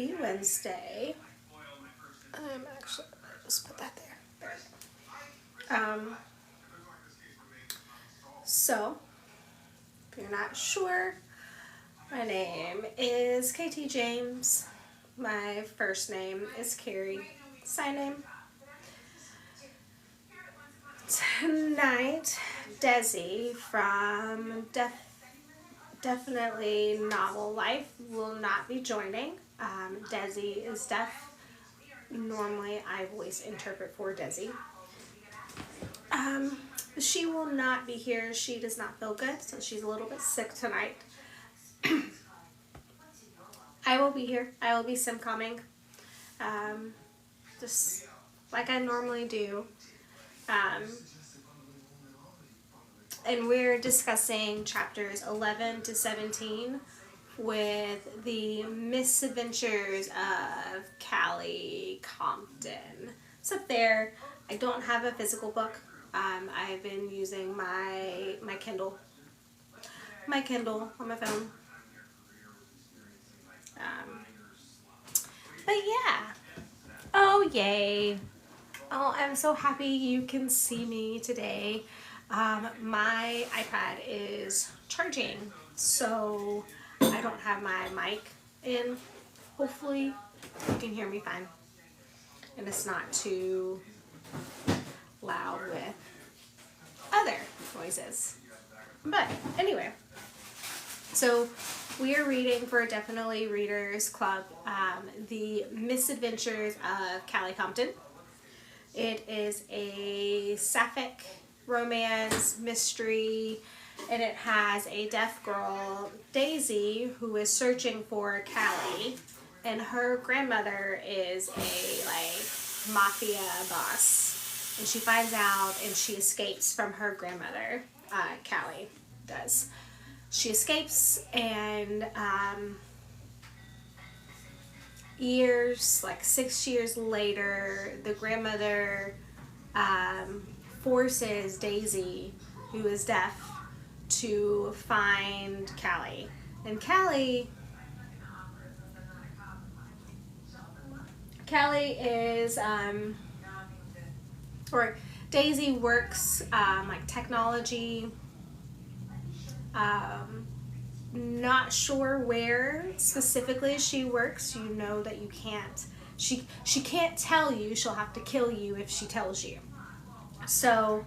Happy Wednesday. Actually, just put that there. So, if you're not sure, my name is KT James. My first name is Carrie. Sign name. Tonight, Desi from DEAFinitely Novel Life will not be joining. Desi is deaf. Normally, I voice interpret for Desi. She will not be here. She does not feel good, so she's a little bit sick tonight. I will be here. I will be simcomming, just like I normally do. And we're discussing chapters 11 to 17 with the MisAdventures of Callie Compton. It's up there. I don't have a physical book. I've been using my Kindle on my phone. But yeah. Oh, yay. Oh, I'm so happy you can see me today. My iPad is charging, so I don't have my mic in. Hopefully you can hear me fine, and it's not too loud with other noises. But anyway, so we are reading for DEAFinitely Readers Club, the MisAdventures of Callie Compton. It is a sapphic romance mystery, and it has a deaf girl, Daisy, who is searching for Callie, and her grandmother is a mafia boss, and she finds out and she escapes from her grandmother. Callie does. She escapes, and 6 years later, the grandmother forces Daisy, who is deaf, to find Callie. And Callie is, or Daisy works like technology. Not sure where specifically she works. You know that you can't, she can't tell you. She'll have to kill you if she tells you. So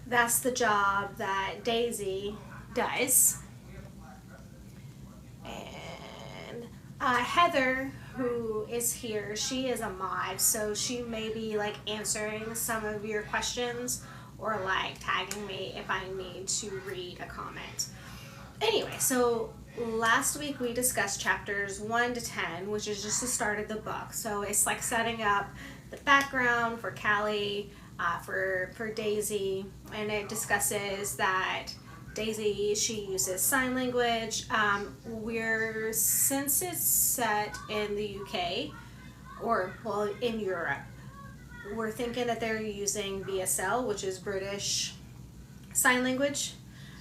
that's the job that Daisy does. And Heather, who is here, she is a mod, so she may be answering some of your questions or tagging me if I need to read a comment. Anyway, so last week we discussed chapters 1 to 10, which is just the start of the book. So it's setting up the background for Callie, for Daisy, and it discusses that Daisy, she uses sign language. Since it's set in the UK, in Europe, we're thinking that they're using BSL, which is British Sign Language.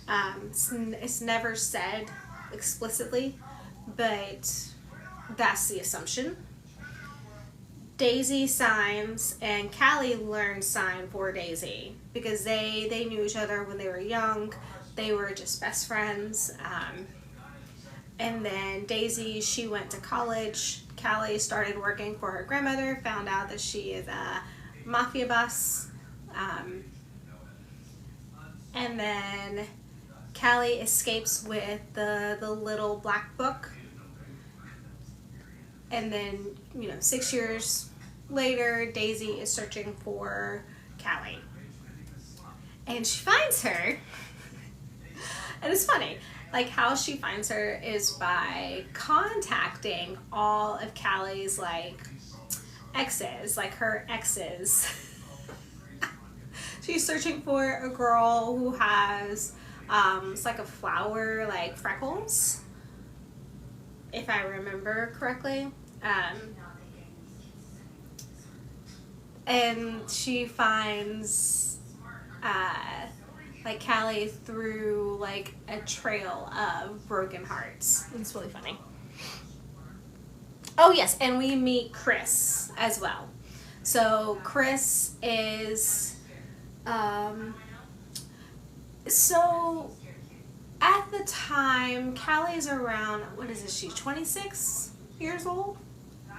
It's never said explicitly, but that's the assumption. Daisy signs, and Callie learned sign for Daisy because they knew each other when they were young. They were just best friends. And then Daisy, she went to college. Callie started working for her grandmother, found out that she is a mafia boss. And then Callie escapes with the little black book. And then, 6 years later, Daisy is searching for Callie. And she finds her. And it's funny, how she finds her is by contacting all of Callie's, exes, her exes. She's searching for a girl who has, it's a flower, freckles, if I remember correctly. And she finds Callie through a trail of broken hearts. It's really funny. Oh yes, and we meet Chris as well. So Chris is, so at the time, Callie's around, what is this, she's 26 years old,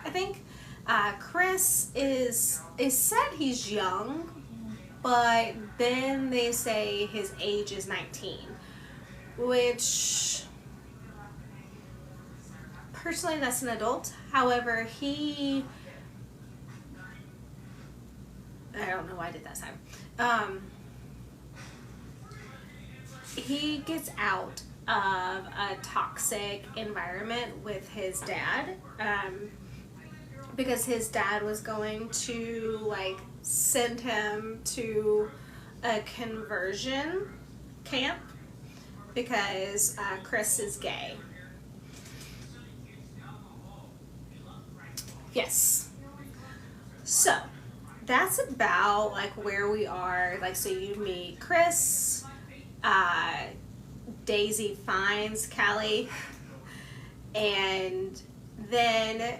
I think. Chris is said he's young, but then they say his age is 19, which, personally, that's an adult. However, I don't know why I did that time. He gets out of a toxic environment with his dad, because his dad was going to like send him to a conversion camp because Chris is gay. Yes. So that's about like where we are. Like, so you meet Chris, Daisy finds Callie, and then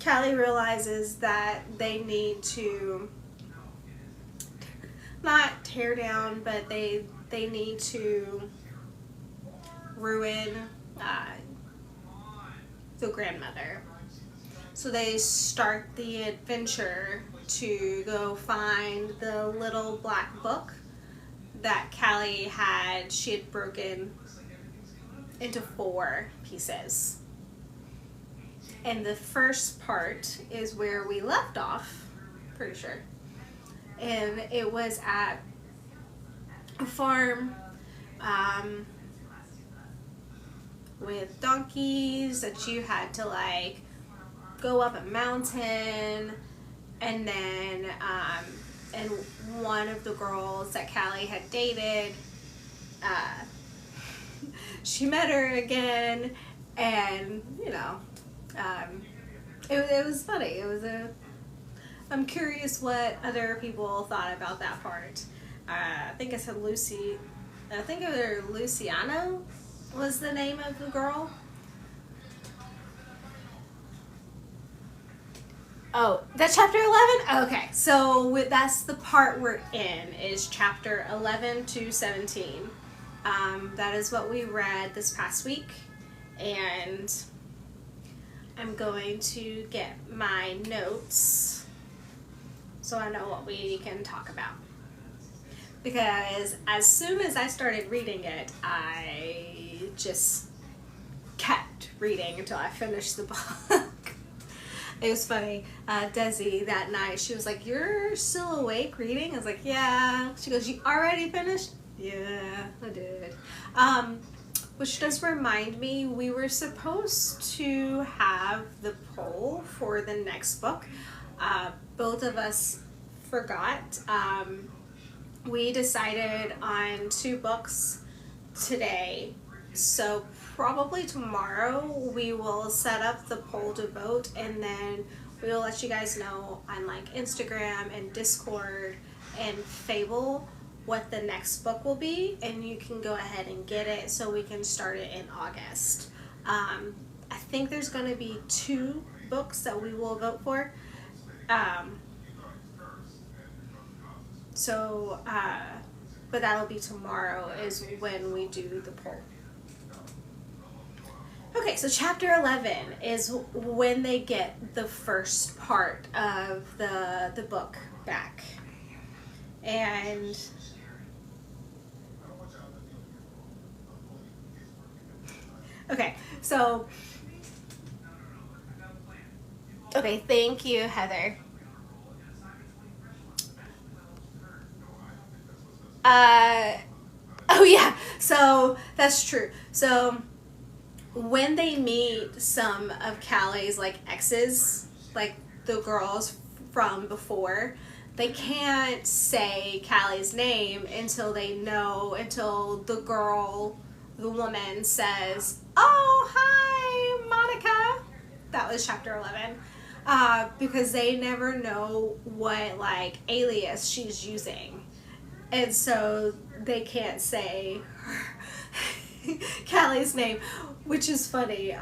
Callie realizes that they need to not tear down, but they need to ruin the grandmother. So they start the adventure to go find the little black book that Callie she had broken into 4 pieces. And the first part is where we left off, pretty sure. And it was at a farm with donkeys that you had to like go up a mountain, and then and one of the girls that Callie had dated, she met her again, and it was funny. It was I'm curious what other people thought about that part. I think I said Lucy. I think either Luciano was the name of the girl. Oh, that's chapter 11? Okay, so that's the part we're in, is chapter 11 to 17. That is what we read this past week, and I'm going to get my notes so I know what we can talk about. Because as soon as I started reading it, I just kept reading until I finished the book. It was funny. Desi, that night, she was like, "You're still awake reading?" I was like, "Yeah." She goes, "You already finished?" "Yeah, I did." Which does remind me, we were supposed to have the poll for the next book. Both of us forgot. We decided on 2 books today, so probably tomorrow we will set up the poll to vote, and then we will let you guys know on like Instagram and Discord and Fable what the next book will be, and you can go ahead and get it so we can start it in August. I think there's going to be 2 books that we will vote for. But that'll be tomorrow is when we do the poll. Okay, so chapter 11 is when they get the first part of the book back. And okay, so thank you, Heather. Oh yeah, so that's true. So when they meet some of Callie's like exes, like the girls from before, they can't say Callie's name until the woman says, "Oh, hi, Monica." That was chapter 11. Because they never know what like alias she's using. And so they can't say Callie's name, which is funny.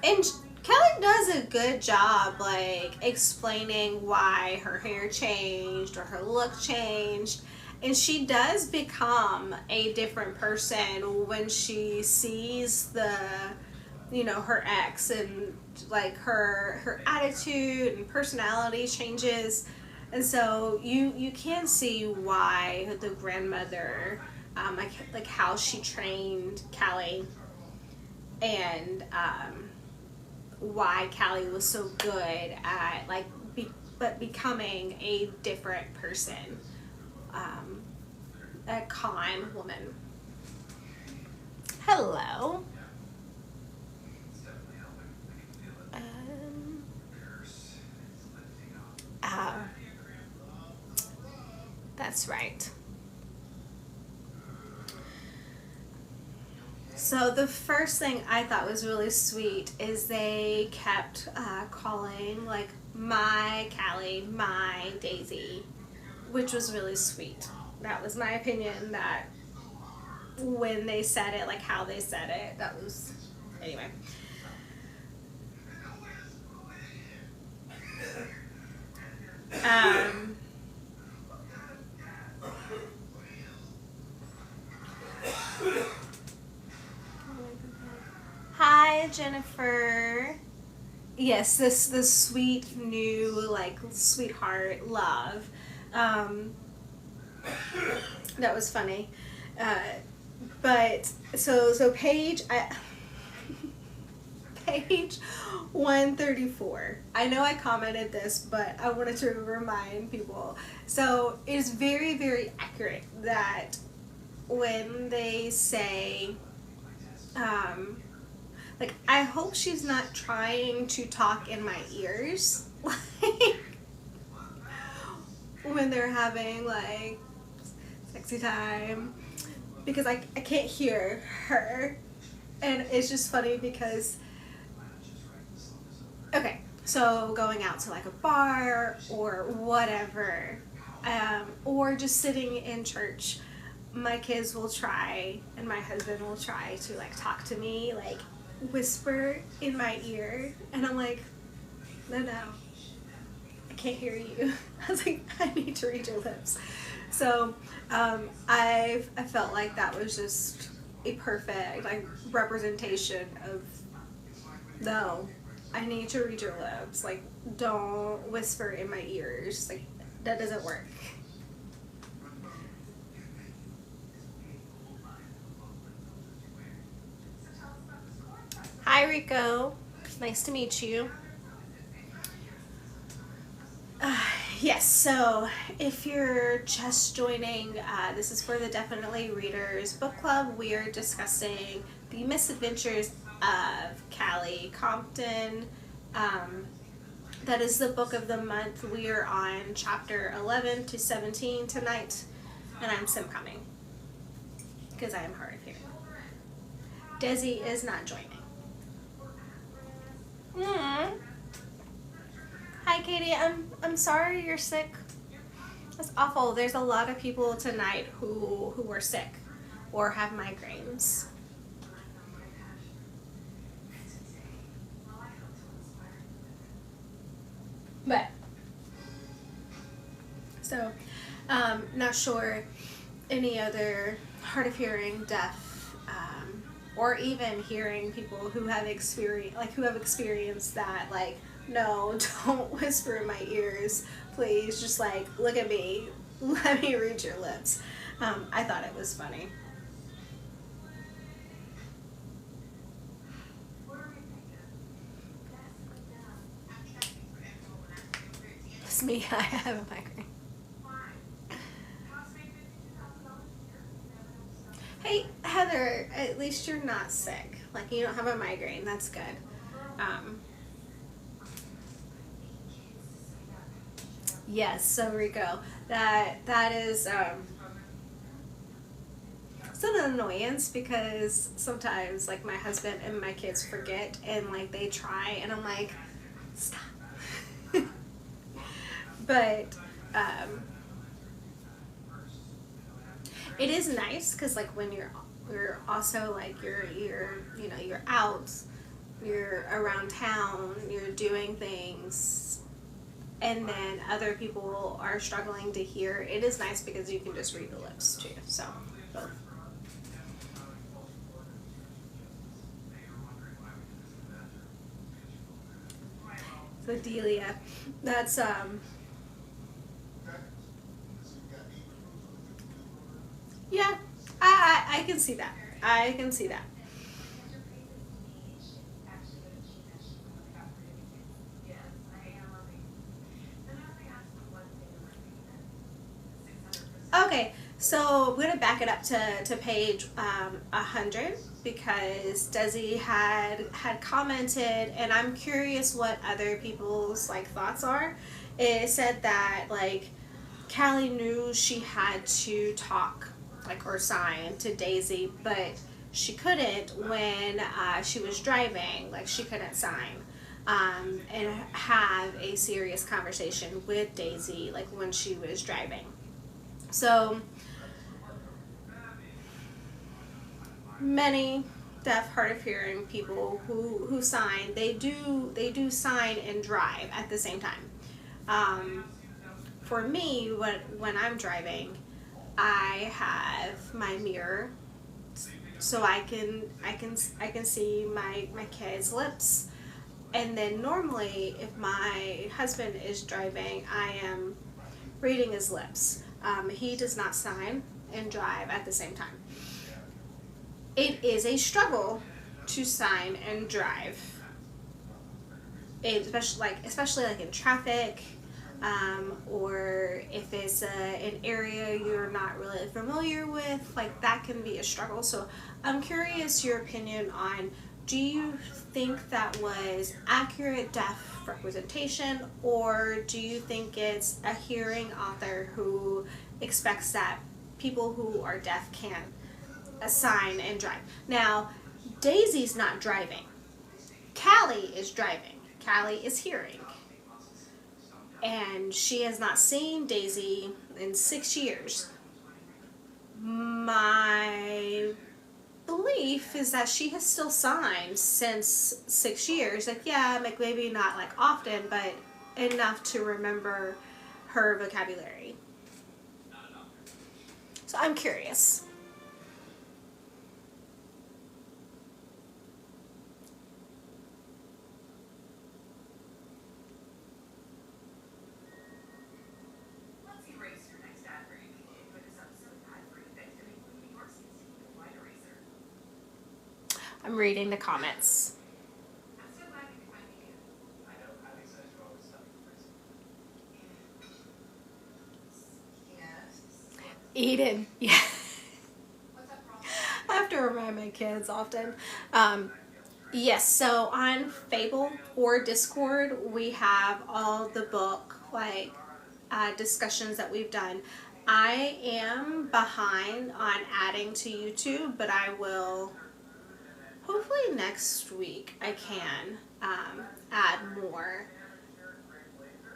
And Kelly does a good job, like, explaining why her hair changed or her look changed. And she does become a different person when she sees her ex, and like her attitude and personality changes. And so you can see why the grandmother, like how she trained Callie, and why Callie was so good at becoming a different person, a calm woman. Hello. Uh, that's right. So the first thing I thought was really sweet is they kept calling like my Callie, my Daisy, which was really sweet. That was my opinion, that when they said it, like how they said it, that was, anyway. Hi, Jennifer. Yes, this sweet new, like, sweetheart love. That was funny. But so page 134. I know I commented this, but I wanted to remind people. So it is very, very accurate that when they say, like, I hope she's not trying to talk in my ears, like, when they're having, like, sexy time, because I can't hear her. And it's just funny because, okay, so going out to like a bar or whatever, or just sitting in church, my kids will try, and my husband will try to like talk to me, like whisper in my ear, and I'm like, no, I can't hear you. I was like, I need to read your lips. So I felt like that was just a perfect, like, representation of, no, I need to read your lips. Like, don't whisper in my ears. Like, that doesn't work. Hi, Rico. Nice to meet you. Yes, so if you're just joining, this is for the DEAFinitely Readers Book Club. We are discussing the MisAdventures of Callie Compton. That is the book of the month. We are on chapter 11 to 17 tonight, and I'm simcomming because I am hard of hearing. Desi is not joining. Hi, Katie. I'm sorry you're sick. That's awful. There's a lot of people tonight who are sick or have migraines. But so, not sure any other hard of hearing, deaf, or even hearing people who have experienced that, like, no, don't whisper in my ears, please, just like look at me, let me read your lips. I thought it was funny. It's me. I have a migraine. Hey, Heather, at least you're not sick. Like, you don't have a migraine. That's good. Yes, so Rico, that is it's an annoyance, because sometimes, like, my husband and my kids forget, and like they try, and I'm like, stop. But it is nice because, like, when you're also, like, you're out you're around town, you're doing things, and then other people are struggling to hear, it is nice because you can just read the lips too. So both. So Delia, that's yeah, I can see that. I can see that. Okay, so we're gonna back it up to page 100 because Desi had commented, and I'm curious what other people's like thoughts are. It said that like Callie knew she had to talk like or sign to Daisy, but she couldn't when she was driving. Like she couldn't sign. And have a serious conversation with Daisy like when she was driving. So many deaf, hard of hearing people who sign, they do sign and drive at the same time. For me, when I'm driving, I have my mirror so I can see my kid's lips, and then normally if my husband is driving, I am reading his lips. He does not sign and drive at the same time. It is a struggle to sign and drive, especially like in traffic, or if it's an area you're not really familiar with. Like that can be a struggle. So I'm curious your opinion on, do you think that was accurate deaf representation, or do you think it's a hearing author who expects that people who are deaf can sign and drive? Now, Daisy's not driving. Callie is driving. Callie is hearing. And she has not seen Daisy in 6 years. My belief is that she has still signed since 6 years. Like, yeah, like maybe not like often, but enough to remember her vocabulary. So I'm curious. I'm reading the comments. Eden, yeah. I have to remind my kids often. Yes, so on Fable or Discord, we have all the book like discussions that we've done. I am behind on adding to YouTube, but I will. Hopefully next week I can add more.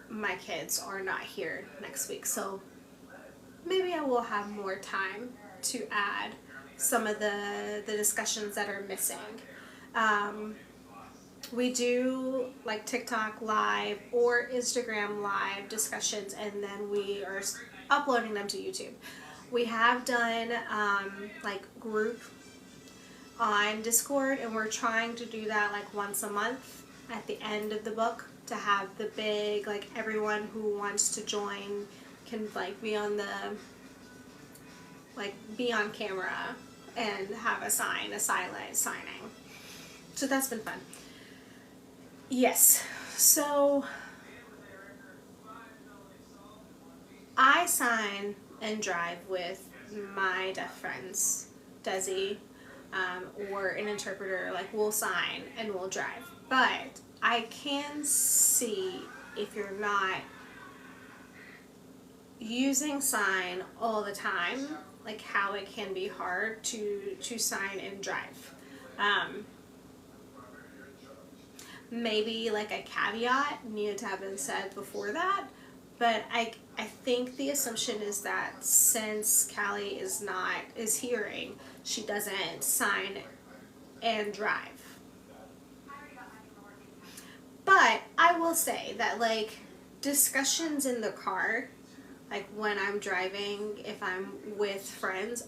My kids are not here next week, so maybe I will have more time to add some of the discussions that are missing. We do like TikTok live or Instagram live discussions, and then we are uploading them to YouTube. We have done like group on Discord, and we're trying to do that like once a month at the end of the book, to have the big, like everyone who wants to join can like be on camera and have a silent signing. So that's been fun. Yes, so I sign and drive with my deaf friends, Desi, or an interpreter. Like we'll sign and we'll drive, but I can see if you're not using sign all the time, like how it can be hard to sign and drive. Maybe like a caveat needed to have been said before that, but I think the assumption is that since Callie is hearing, she doesn't sign and drive. But I will say that, like, discussions in the car, like when I'm driving, if I'm with friends,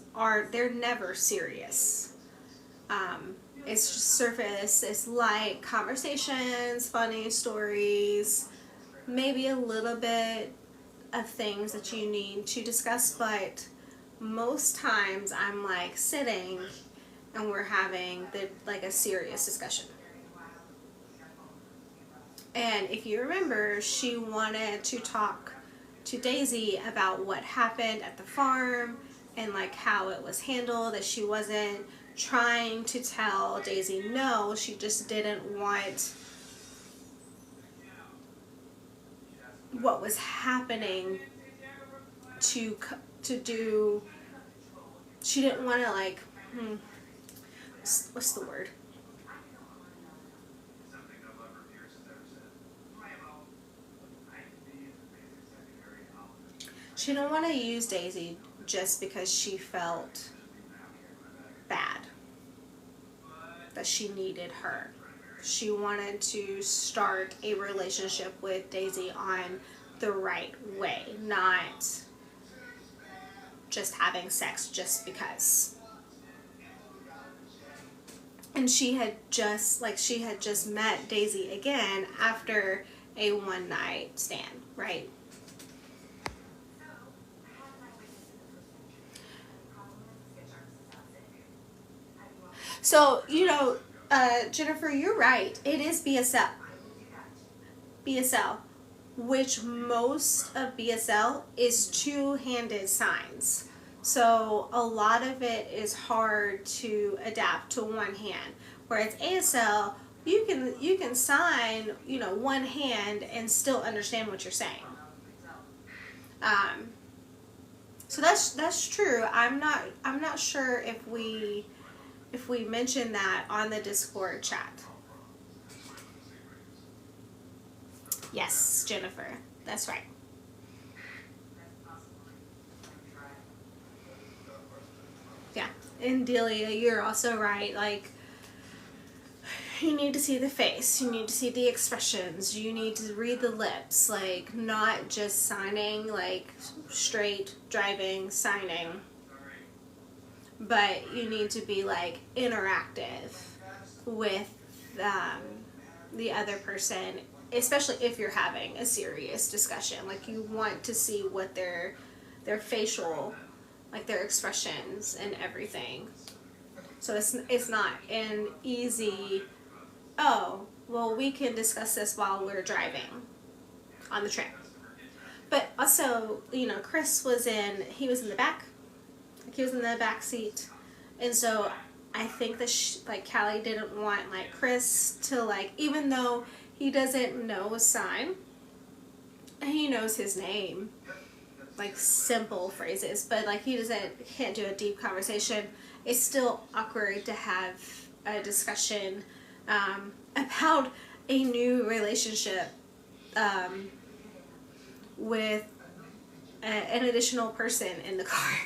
they're never serious. It's just surface, it's light conversations, funny stories, maybe a little bit of things that you need to discuss, but most times I'm like sitting and we're having like a serious discussion. And if you remember, she wanted to talk to Daisy about what happened at the farm and like how it was handled, that she wasn't trying to tell Daisy no, she just didn't want what was happening to do. She didn't want to, like, what's the word? She didn't want to use Daisy just because she felt bad that she needed her. She wanted to start a relationship with Daisy on the right way, not just having sex just because. And she had just met Daisy again after a one-night stand, right? So, Jennifer, you're right. It is BSL. BSL, which most of BSL is two-handed signs. So a lot of it is hard to adapt to one hand. Whereas ASL, you can sign, one hand and still understand what you're saying. So that's true. I'm not sure if we mentioned that on the Discord chat. Yes, Jennifer, that's right. Yeah, and Delia, you're also right. Like, you need to see the face, you need to see the expressions, you need to read the lips, like, not just signing, like, straight driving, signing, but you need to be, like, interactive with the other person, especially if you're having a serious discussion. Like, you want to see what their facial, like, their expressions and everything. So it's not an easy, oh, well, we can discuss this while we're driving on the trip. But also, Chris was in the back. Like, he was in the back seat. And so I think that Callie didn't want, like, Chris to, like, even though he doesn't know a sign, he knows his name, like, simple phrases, but, like, can't do a deep conversation. It's still awkward to have a discussion about a new relationship with an additional person in the car.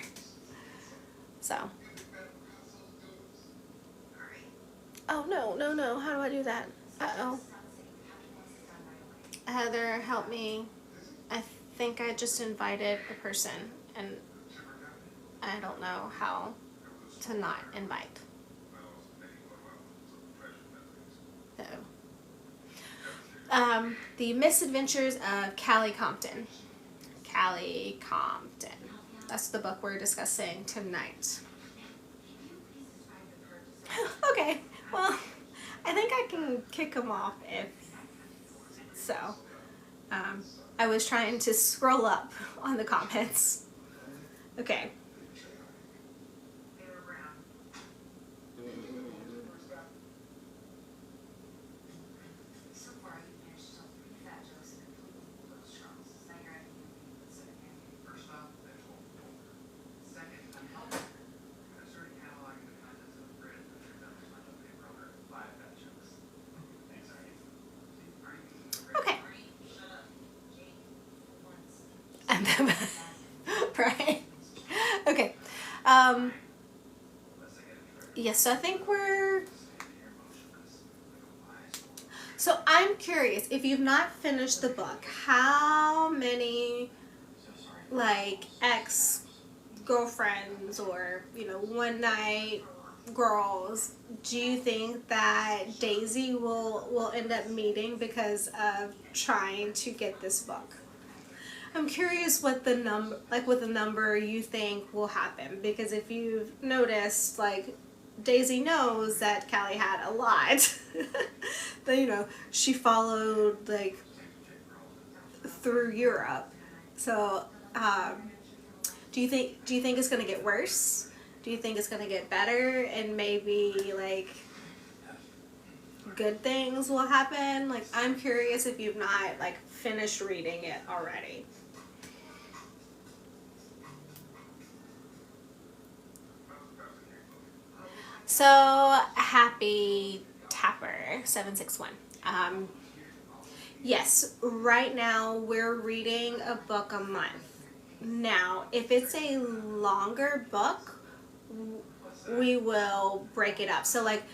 So. Oh, no. How do I do that? Uh-oh. Heather, help me. I think I just invited a person, and I don't know how to not invite. So, the MisAdventures of Callie Compton. Callie Compton. That's the book we're discussing tonight. Okay, well, I think I can kick them off if so. I was trying to scroll up on the comments. Okay. Right? Okay. Yes, so I think so I'm curious, if you've not finished the book, how many like ex-girlfriends or, you know, one night girls do you think that Daisy will end up meeting because of trying to get this book? I'm curious what the number you think will happen, because if you've noticed, like, Daisy knows that Callie had a lot. But, you know, she followed like through Europe. So, do you think it's gonna get worse? Do you think it's gonna get better, and maybe like good things will happen? Like, I'm curious if you've not like finished reading it already. So happy Tapper 761. Yes, right now we're reading a book a month. Now, if it's a longer book, we will break it up. So like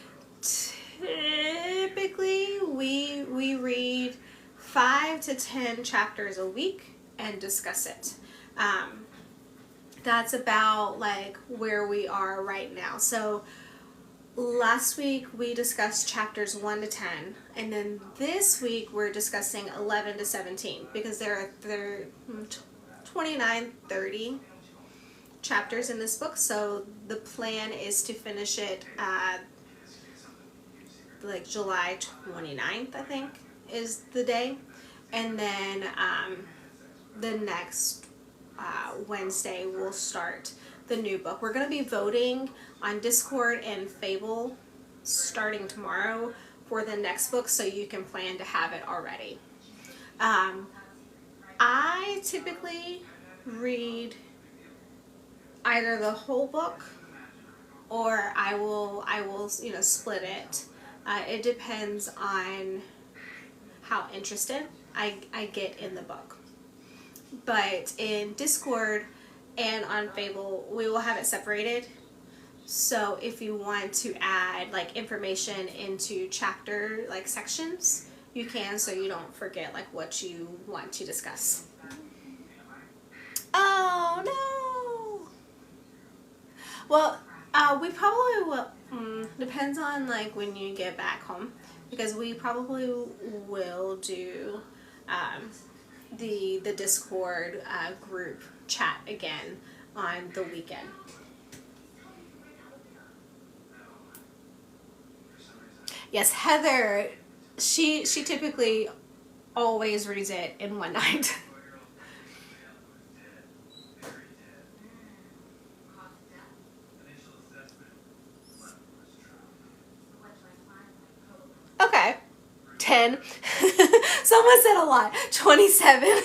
typically we read 5 to 10 chapters a week and discuss it. That's about like where we are right now. So last week we discussed chapters 1 to 10, and then this week we're discussing 11 to 17, because there are 29, 30 chapters in this book. So the plan is to finish it like July 29th, I think is the day, and then the next Wednesday we'll start the new book. We're going to be voting on Discord and Fable starting tomorrow for the next book, so you can plan to have it already. I typically read either the whole book, or I will you know, split it. It depends on how interested I get in the book. But in Discord and on Fable, we will have it separated. So if you want to add like information into chapter like sections, you can, so you don't forget like what you want to discuss. Oh no! Well, we probably will, depends on like when you get back home, because we probably will do the Discord group chat again on the weekend. Yes, Heather, she typically always reads it in one night. Okay. 10. Someone said a lot. 27.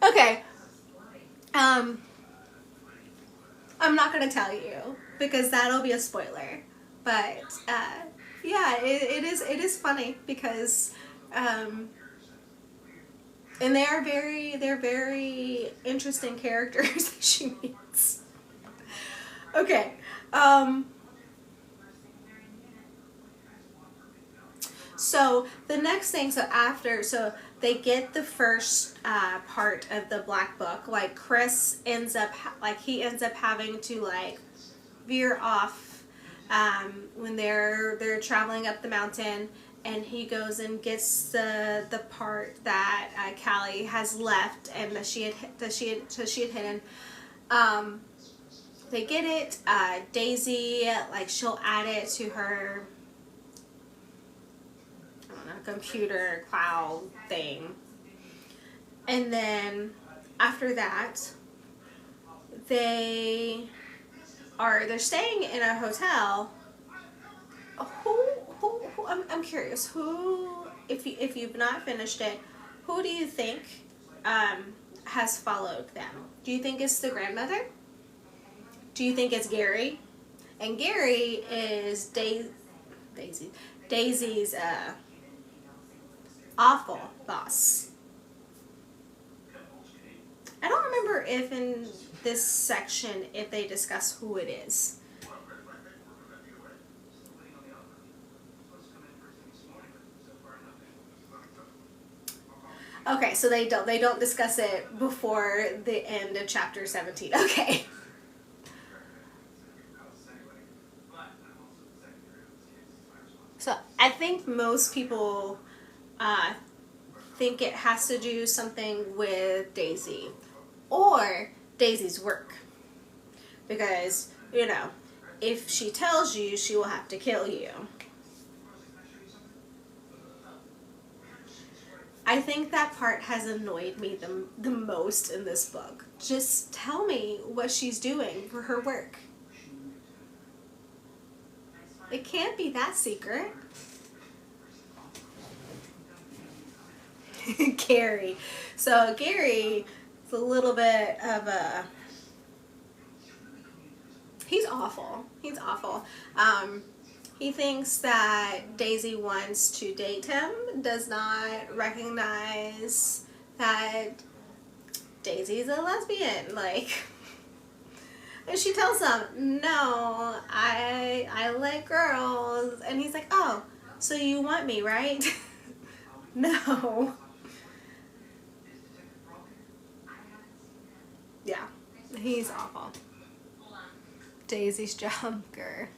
Okay. I'm not going to tell you, because that'll be a spoiler. But yeah, it is funny, because and they're very interesting characters that she meets. Okay. So the next thing, so they get the first part of the Black Book. Like Chris ends up having to like veer off when they're traveling up the mountain, and he goes and gets the part that Callie has left and that she had hidden. They get it. Daisy, like, she'll add it to her, I don't know, computer cloud thing. And then after that, they're staying in a hotel. I'm curious, who, if you've not finished it, who do you think has followed them? Do you think it's the grandmother? Do you think it's Gary? And Gary is Daisy's awful boss. I don't remember if in this section if they discuss who it is. Okay, so they don't discuss it before the end of chapter 17. Okay. So I think most people think it has to do something with Daisy or Daisy's work. Because, you know, if she tells you, she will have to kill you. I think that part has annoyed me the most in this book. Just tell me what she's doing for her work. It can't be that secret. Gary. So Gary is a little bit of a... He's awful. He's awful. He thinks that Daisy wants to date him, does not recognize that Daisy's a lesbian. Like, and she tells him, no, I like girls. And he's like, oh, so you want me, right? No. Yeah, he's awful. Daisy's junker.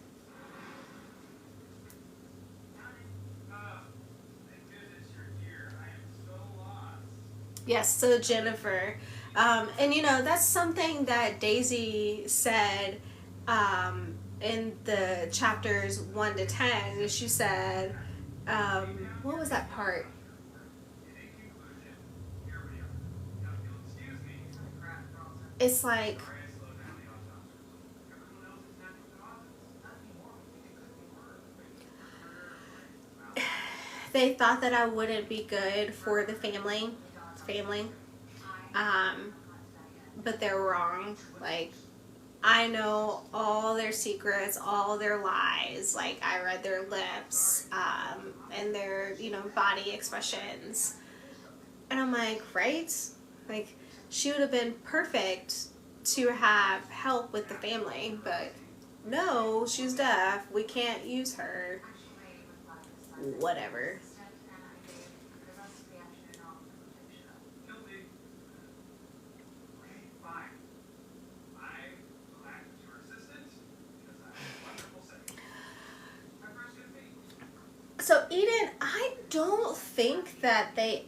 Yes, so Jennifer. And you know, that's something that Daisy said in the chapters 1 to 10. She said, what was that part? It's like, they thought that I wouldn't be good for the family, but they're wrong. Like, I know all their secrets, all their lies. Like, I read their lips, and their, you know, body expressions. And I'm like, right? Like, she would have been perfect to have help with the family, but no, she's deaf. We can't use her. Whatever. So Eden, I don't think that they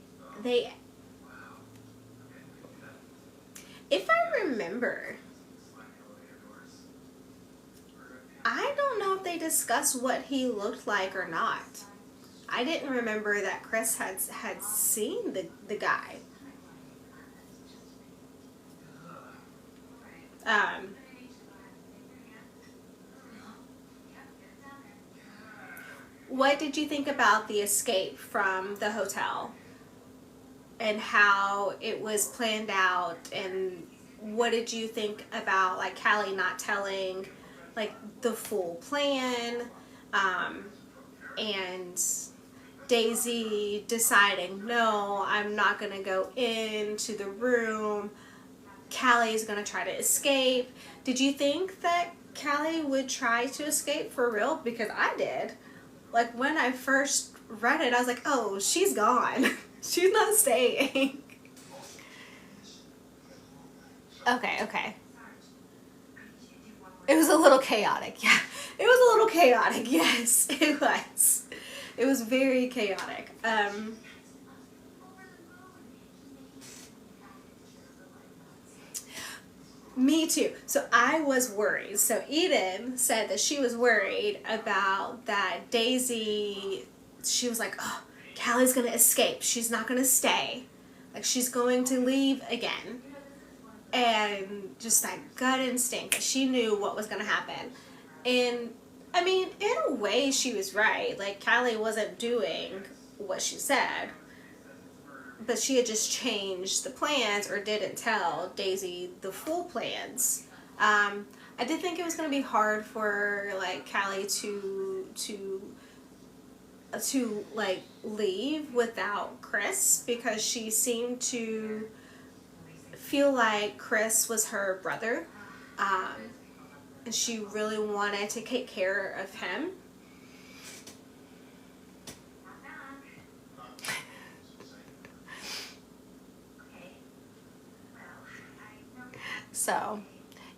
if I remember, I don't know if they discussed what he looked like or not. I didn't remember that Chris had seen the guy. What did you think about the escape from the hotel and how it was planned out, and what did you think about like Callie not telling like the full plan, and Daisy deciding, no, I'm not gonna go into the room, Callie's gonna try to escape? Did you think that Callie would try to escape for real? Because I did. Like, when I first read it, I was like, oh, she's gone. She's not staying. Okay. It was a little chaotic, yeah. It was a little chaotic, yes, it was. It was very chaotic. Me too. So I was worried. So Eden said that she was worried about that Daisy, she was like, oh, Callie's going to escape. She's not going to stay. Like, she's going to leave again. And just that gut instinct that she knew what was going to happen. And, I mean, in a way, she was right. Like, Callie wasn't doing what she said. But she had just changed the plans or didn't tell Daisy the full plans. I did think it was going to be hard for like Callie to like leave without Chris, because she seemed to feel like Chris was her brother, and she really wanted to take care of him. So,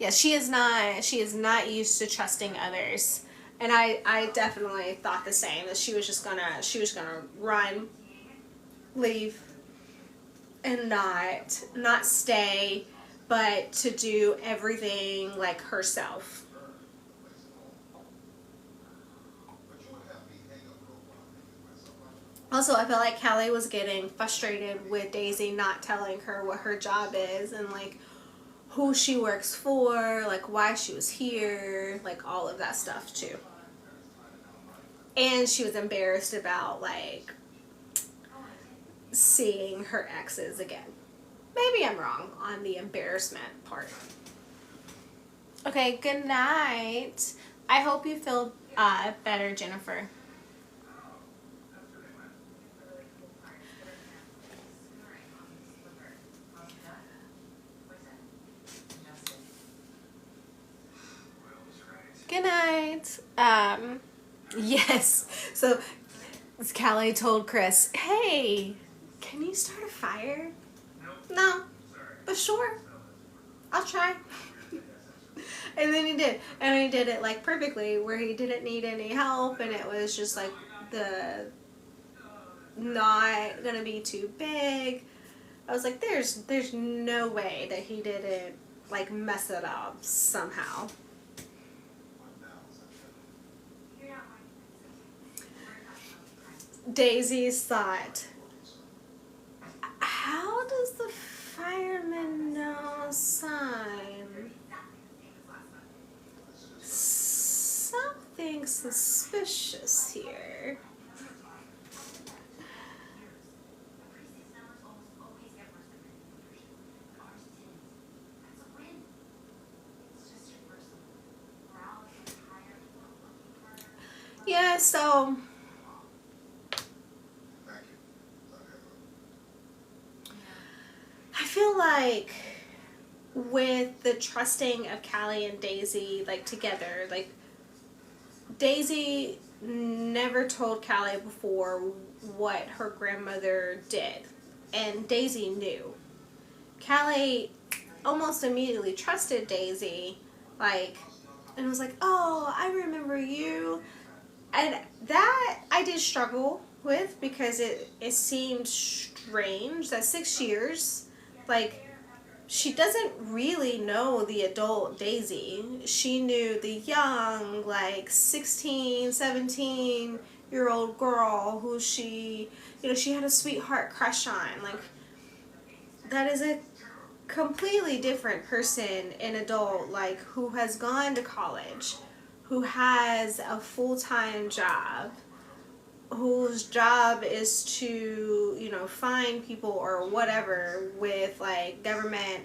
yeah, she is not used to trusting others. And I definitely thought the same, that she was gonna run, leave, and not stay, but to do everything like herself. Also, I felt like Callie was getting frustrated with Daisy not telling her what her job is, and like who she works for, like why she was here, like all of that stuff too. And she was embarrassed about like seeing her exes again. Maybe I'm wrong on the embarrassment part. Okay, good night. I hope you feel better, Jennifer. Good night. Yes. So Callie told Chris, "Hey, can you start a fire?" No, but sure, I'll try. And then he did, and he did it like perfectly, where he didn't need any help, and it was just like the not gonna be too big. I was like, there's no way that he didn't like mess it up somehow. Daisy's thought, how does the fireman know a sign? Something suspicious here. Yeah, so I feel like with the trusting of Callie and Daisy like together, like Daisy never told Callie before what her grandmother did, and Daisy knew. Callie almost immediately trusted Daisy, like, and was like, "Oh, I remember you," and that I did struggle with, because it seemed strange that 6 years, like, she doesn't really know the adult Daisy. She knew the young, like 16, 17-year-old girl who she had a sweetheart crush on. Like, that is a completely different person, an adult, like, who has gone to college, who has a full-time job, whose job is to, find people or whatever with like government.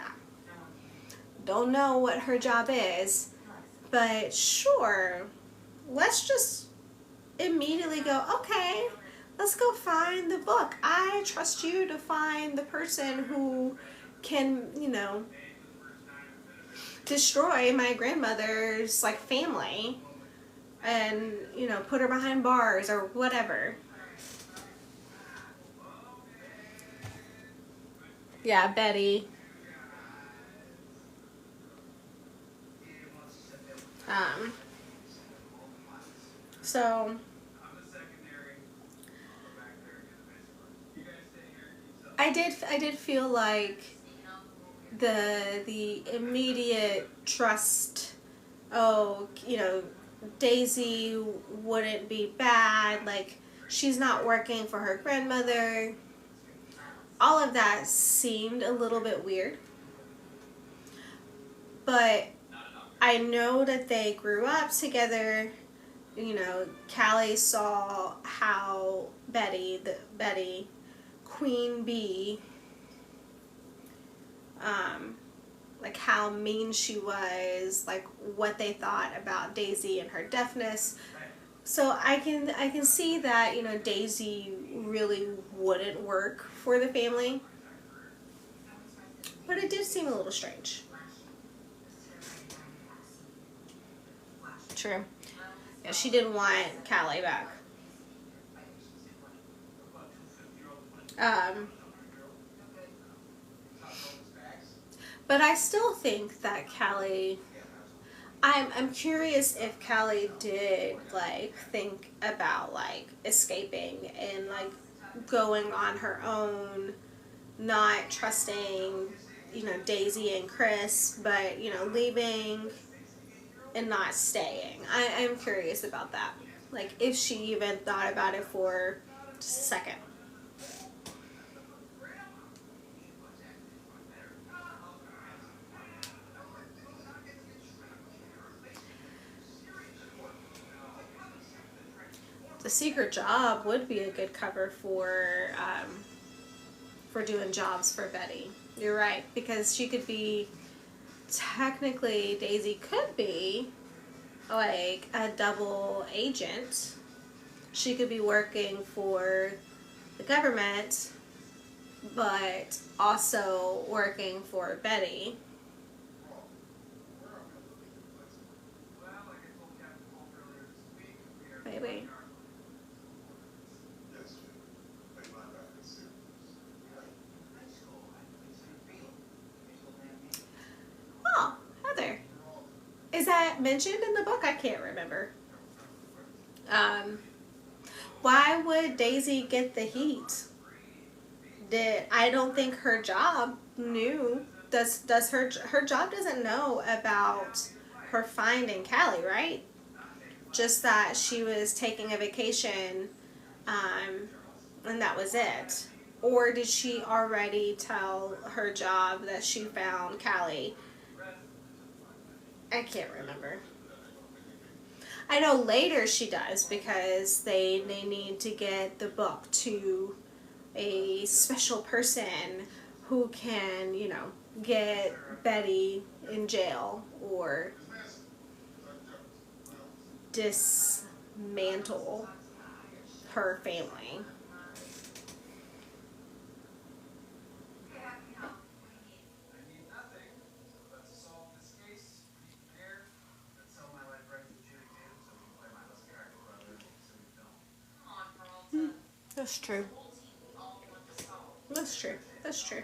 Don't know what her job is, but sure, let's just immediately go, okay, let's go find the book. I trust you to find the person who can, destroy my grandmother's like family, and put her behind bars or whatever. Yeah, Betty. um so I did feel like the immediate trust, oh, Daisy wouldn't be bad, like she's not working for her grandmother. All of that seemed a little bit weird, but I know that they grew up together. Callie saw how Betty, Queen Bee, like how mean she was, like what they thought about Daisy and her deafness. So I can see that Daisy really wouldn't work for the family, but it did seem a little strange. True. Yeah, she didn't want Callie back. Um, But I still think that Callie, I'm curious if Callie did like think about like escaping and like going on her own, not trusting, Daisy and Chris, but leaving and not staying. I'm curious about that. Like if she even thought about it for just a second. The secret job would be a good cover for doing jobs for Betty. You're right, because she could be, technically Daisy could be like a double agent. She could be working for the government but also working for Betty. Maybe. Oh, Heather. Is that mentioned in the book? I can't remember. Why would Daisy get the heat? I don't think her job knew. Does her job doesn't know about her finding Callie, right? Just that she was taking a vacation, and that was it. Or did she already tell her job that she found Callie? I can't remember. I know later she does because they need to get the book to a special person who can, get Betty in jail or dismantle her family. That's true. That's true. That's true.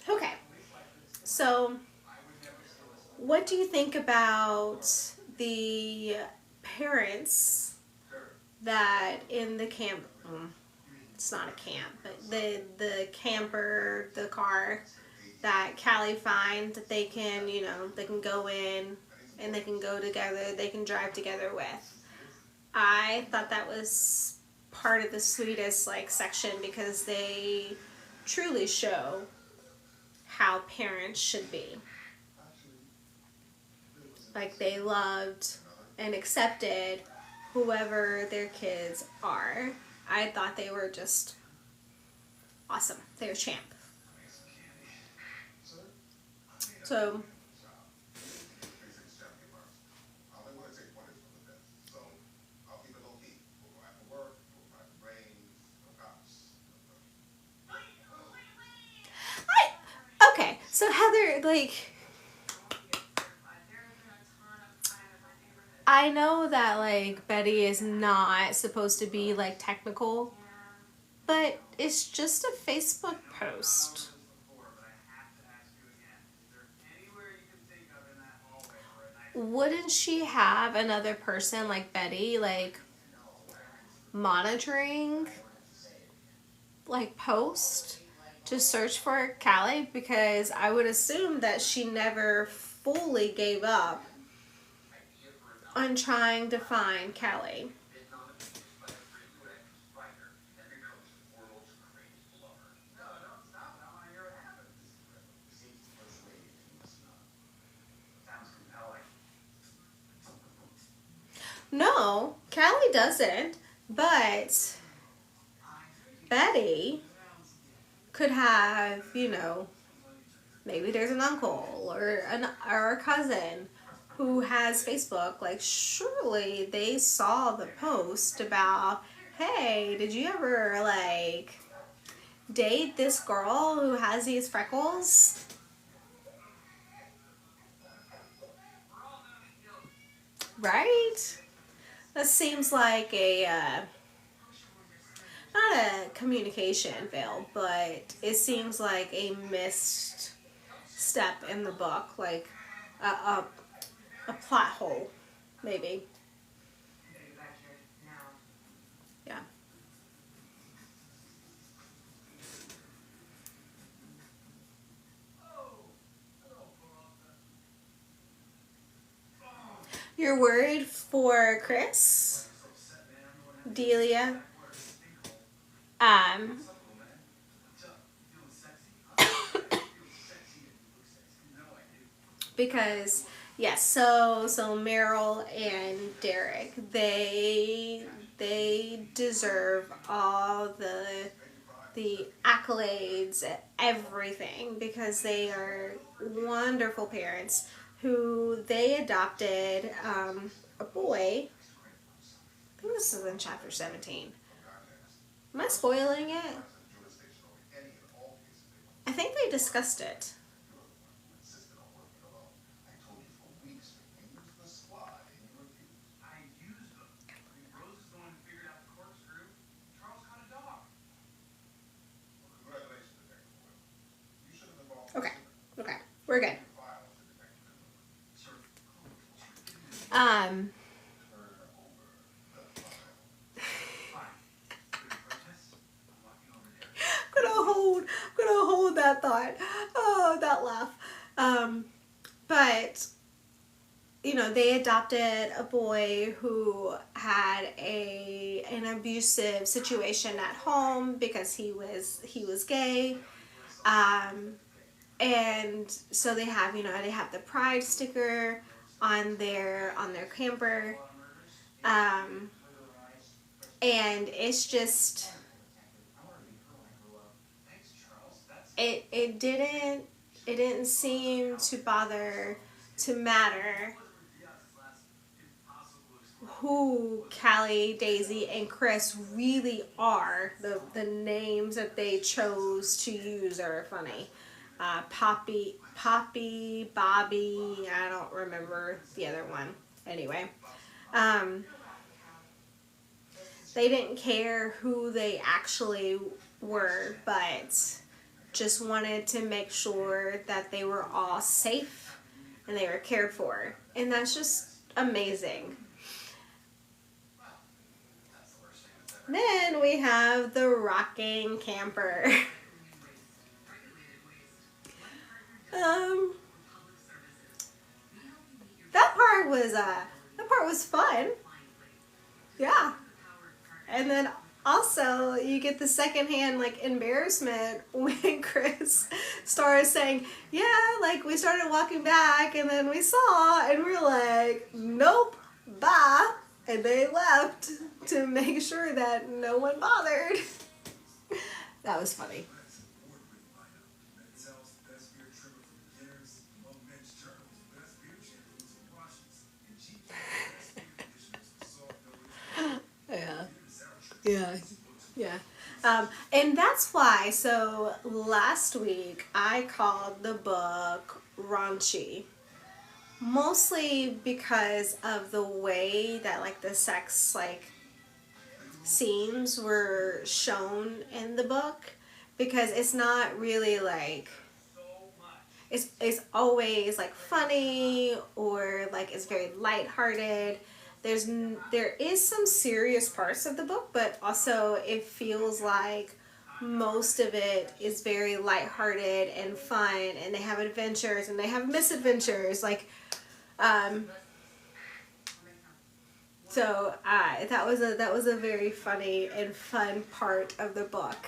Okay. So, what do you think about the parents that in the camp? It's not a camp, but the camper, the car that Callie finds that they can, they can go in and they can go together, they can drive together with. I thought that was part of the sweetest like section because they truly show how parents should be. Like they loved and accepted whoever their kids are. I thought they were just awesome. They were champ. So okay. So Heather, like, I know that like Betty is not supposed to be like technical, but it's just a Facebook post. Wouldn't she have another person like Betty like monitoring like post to search for Callie? Because I would assume that she never fully gave up on trying to find Callie. No, Callie doesn't, but Betty could have, maybe there's an uncle or a cousin who has Facebook. Like, surely they saw the post about, hey, did you ever like date this girl who has these freckles? right? That seems like a not a communication fail, but it seems like a missed step in the book, like a plot hole, maybe. Yeah. You're worried for Chris, Delia, um, because yes, so Meryl and Derek, they deserve all the accolades, everything, because they are wonderful parents who they adopted a boy. I think this is in chapter 17. Am I spoiling it? I think they discussed it. Okay, okay, we're good. Um, gonna hold that thought. Oh, that laugh. But you know, they adopted a boy who had an abusive situation at home because he was gay. Um, and so they have the pride sticker on their camper. Um, and it's just it didn't seem to bother to matter who Callie, Daisy, and Chris really are. The names that they chose to use are funny. Poppy, Bobby. I don't remember the other one. Anyway, um, they didn't care who they actually were, but just wanted to make sure that they were all safe and they were cared for. And that's just amazing. Then we have the rocking camper. um, that part was fun. Yeah. And then also you get the secondhand like embarrassment when Chris started saying, yeah, like we started walking back and then we saw and we're like, nope, bye. And they left to make sure that no one bothered. That was funny. Yeah. Yeah. Yeah. And that's why, so last week I called the book raunchy. Mostly because of the way that like the sex like scenes were shown in the book, because it's not really like it's always like funny or like it's very lighthearted. There is some serious parts of the book, but also it feels like most of it is very lighthearted and fun, and they have adventures and they have misadventures like um so that was a very funny and fun part of the book.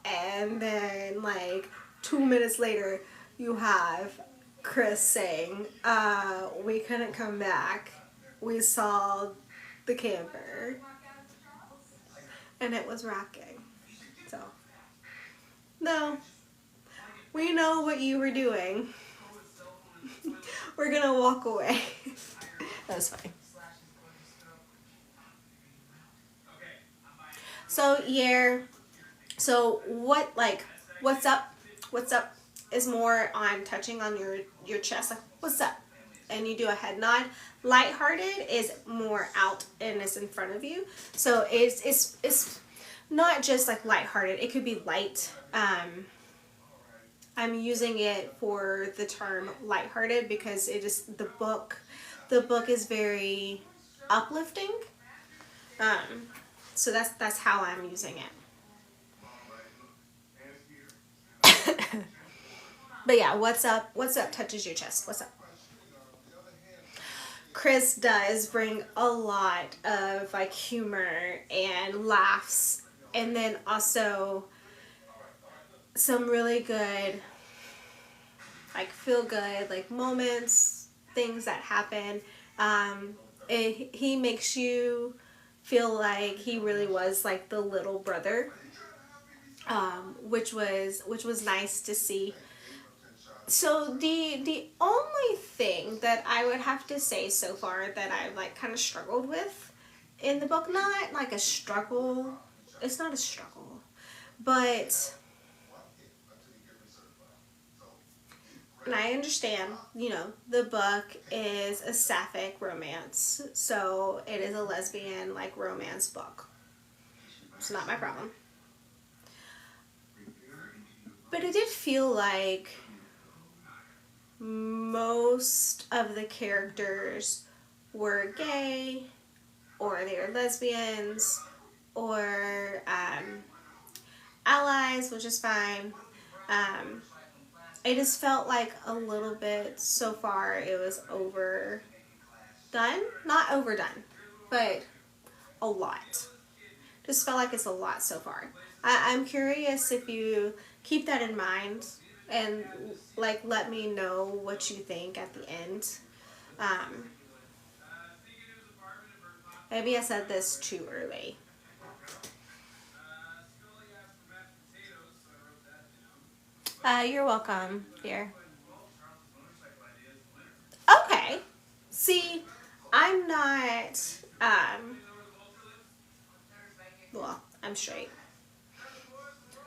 And then like 2 minutes later you have Chris saying, we couldn't come back. We saw the camper and it was rocking. So, no, we know what you were doing. We're gonna walk away. That was funny. So, yeah. So, what's up? What's up is more on touching on your chest. Like, what's up? and you do a head nod. Lighthearted is more out and is in front of you. So it's not just like lighthearted. It could be light. I'm using it for the term lighthearted because it is the book. The book is very uplifting. So that's how I'm using it. But yeah, what's up? What's up? Touches your chest. What's up? Chris does bring a lot of like humor and laughs, and then also some really good, like feel good, like moments, things that happen. He makes you feel like he really was like the little brother, which was nice to see. So the only thing that I would have to say so far that I've like kind of struggled with in the book, not like a struggle, it's not a struggle, but, and I understand, the book is a sapphic romance, so it is a lesbian like romance book. It's not my problem. But it did feel like most of the characters were gay, or they were lesbians, or allies, which is fine. I just felt like a little bit so far it was overdone. Not overdone, but a lot. Just felt like it's a lot so far. I'm curious if you keep that in mind and like let me know what you think at the end. Um, Maybe I said this too early. You're welcome, dear. Okay. See, I'm not, well, I'm straight.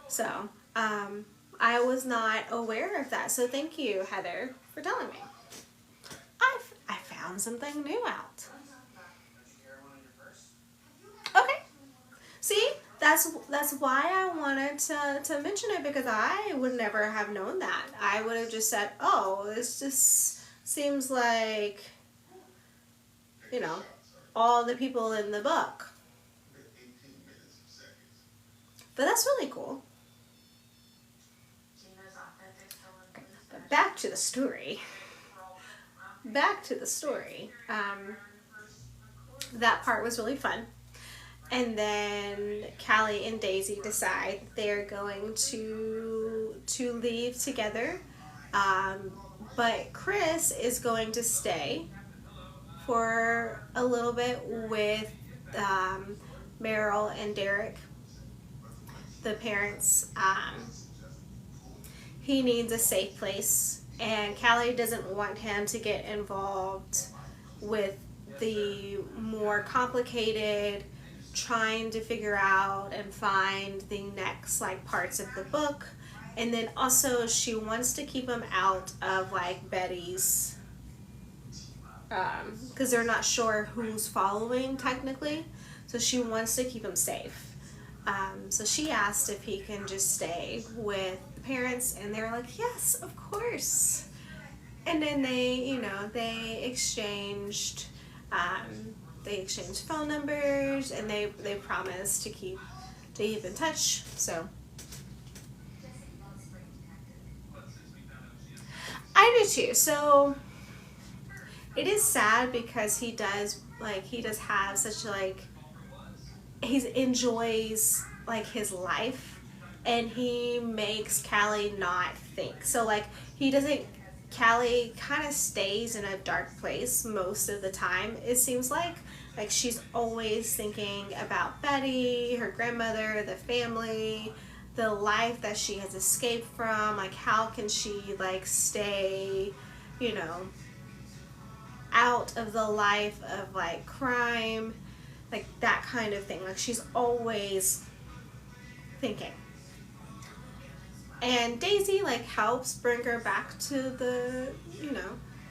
So, I was not aware of that. So thank you, Heather, for telling me. I found something new out. Okay. See, that's why I wanted to mention it, because I would never have known that. I would have just said, oh, this just seems like, all the people in the book. But that's really cool. But back to the story. Back to the story. That part was really fun. And then Callie and Daisy decide they're going to leave together. But Chris is going to stay for a little bit with Meryl and Derek, the parents. He needs a safe place, and Callie doesn't want him to get involved with the more complicated trying to figure out and find the next like parts of the book. And then also she wants to keep him out of like Betty's, because they're not sure who's following technically, so she wants to keep him safe. So she asked if he can just stay with the parents, and they're like, yes, of course. And then they exchanged phone numbers, and they promised to keep in touch. So I do too. So it is sad because he does have such like, he enjoys like his life, and he makes Callie not think. So like he doesn't, Callie kind of stays in a dark place most of the time, it seems like she's always thinking about Betty, her grandmother, the family, the life that she has escaped from. Like how can she like stay, out of the life of like crime, like that kind of thing. Like she's always thinking. And Daisy like helps bring her back to the,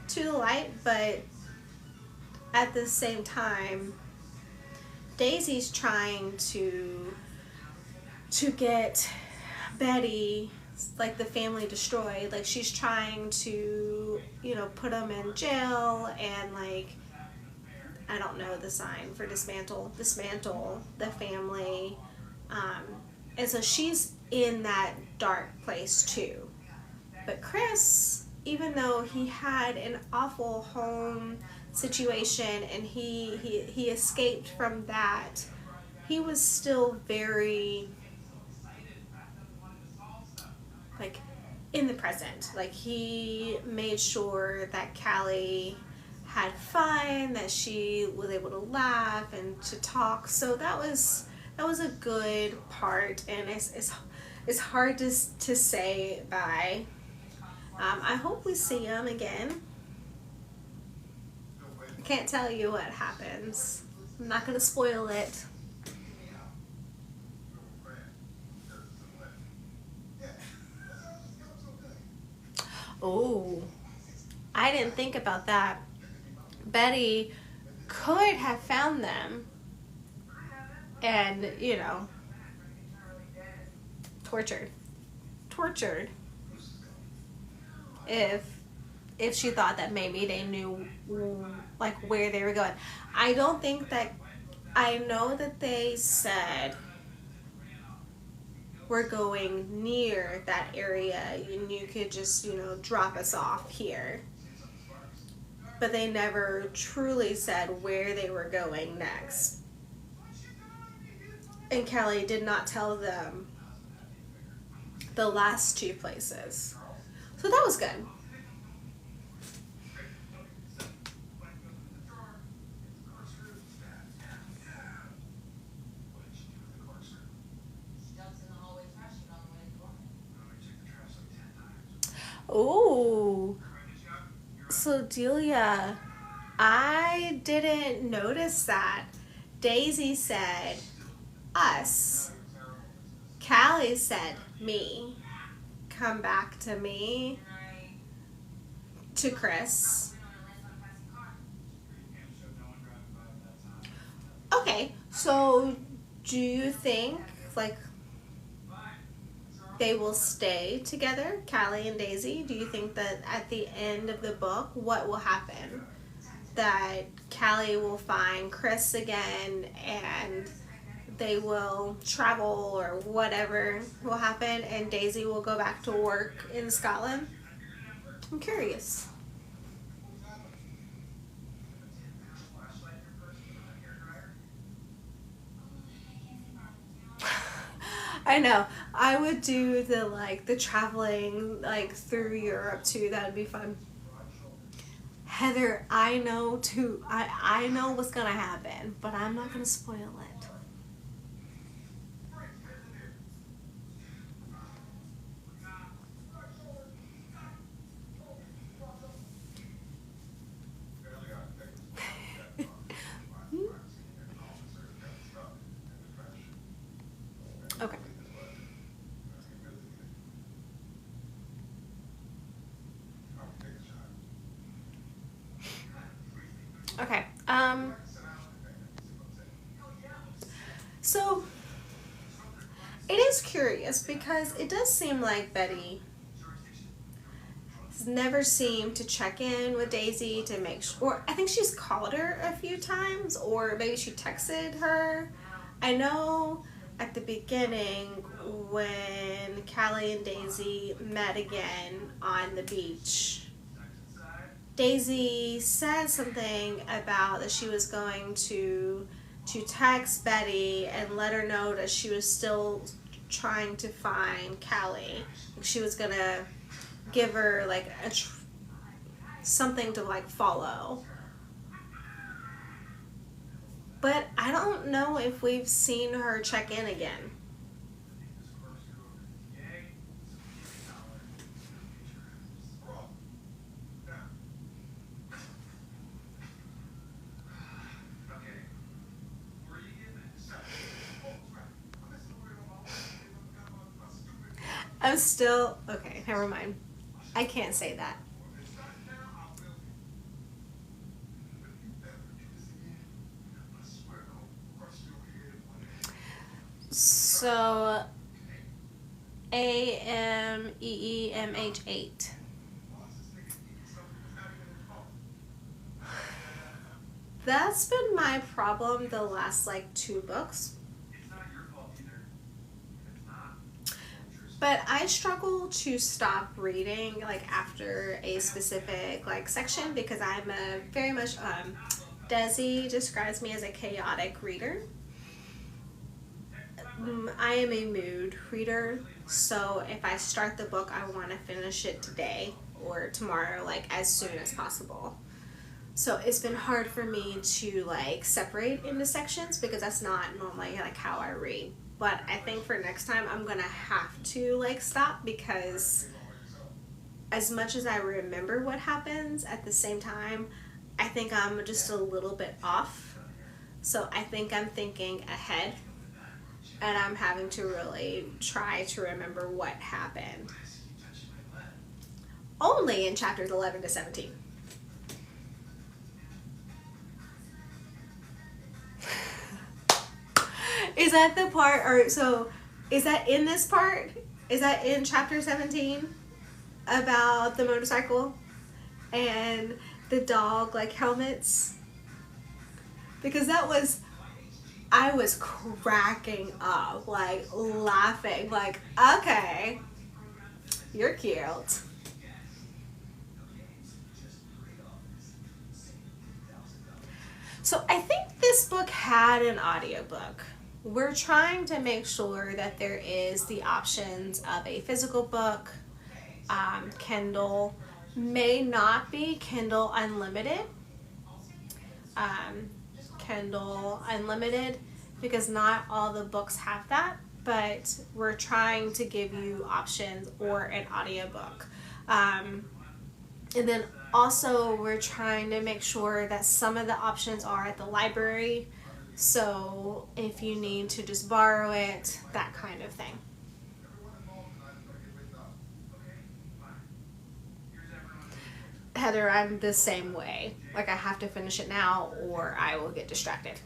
to the light, but at the same time, Daisy's trying to get Betty, like, the family destroyed. Like, she's trying to, you know, put them in jail and, like, I don't know the sign for dismantle the family. Um, and so she's in that dark place too. But Chris, even though he had an awful home situation and he escaped from that, he was still very, like, in the present. Like, he made sure that Callie had fun, that she was able to laugh and to talk. So that was a good part, and it's hard to say bye. I hope we see him again. I can't tell you what happens. I'm not gonna spoil it. Oh, I didn't think about that. Betty could have found them and, you know, tortured if she thought that maybe they knew, like, where they were going. I don't think that, I know that they said we're going near that area and you could just, you know, drop us off here. But they never truly said where they were going next. And Callie did not tell them the last two places. So that was good. Oh, so Delia, I didn't notice that. Daisy said us. Callie said me. Come back to me. To Chris. Okay, so do you think, like, they will stay together, Callie and Daisy? Do you think that at the end of the book, what will happen? That Callie will find Chris again and they will travel, or whatever will happen, and Daisy will go back to work in Scotland? I'm curious. I know. I would do the traveling, like, through Europe too. That would be fun. Heather, I know too. I know what's gonna happen, but I'm not gonna spoil it. Okay. Okay. So it is curious because it does seem like Betty has never seemed to check in with Daisy to make sure, or I think she's called her a few times, or maybe she texted her. I know at the beginning when Callie and Daisy met again on the beach, Daisy said something about that she was going to text Betty and let her know that she was still trying to find Callie. She was gonna give her like something to like follow. But I don't know if we've seen her check in again. I'm still, okay, never mind. I can't say that. So AMEEMH8. That's been my problem the last like 2 books. But I struggle to stop reading like after a specific like section because I'm a very much Desi describes me as a chaotic reader. I am a mood reader, so if I start the book, I want to finish it today or tomorrow, like as soon as possible. So it's been hard for me to like separate into sections because that's not normally like how I read. But I think for next time I'm gonna have to like stop because as much as I remember what happens, at the same time I think I'm just a little bit off. So I think I'm thinking ahead and I'm having to really try to remember what happened. Only in chapters 11 to 17. Is that the part, or so, is that in this part? Is that in chapter 17 about the motorcycle and the dog, like, helmets? Because that was, I was cracking up, like, laughing, like, okay, you're cute. So I think this book had an audiobook. We're trying to make sure that there is the options of a physical book, Kindle, may not be Kindle Unlimited, Kindle Unlimited, because not all the books have that, but we're trying to give you options or an audiobook. And then also we're trying to make sure that some of the options are at the library. So if you need to just borrow it, that kind of thing. Heather, I'm the same way. Like I have to finish it now or I will get distracted.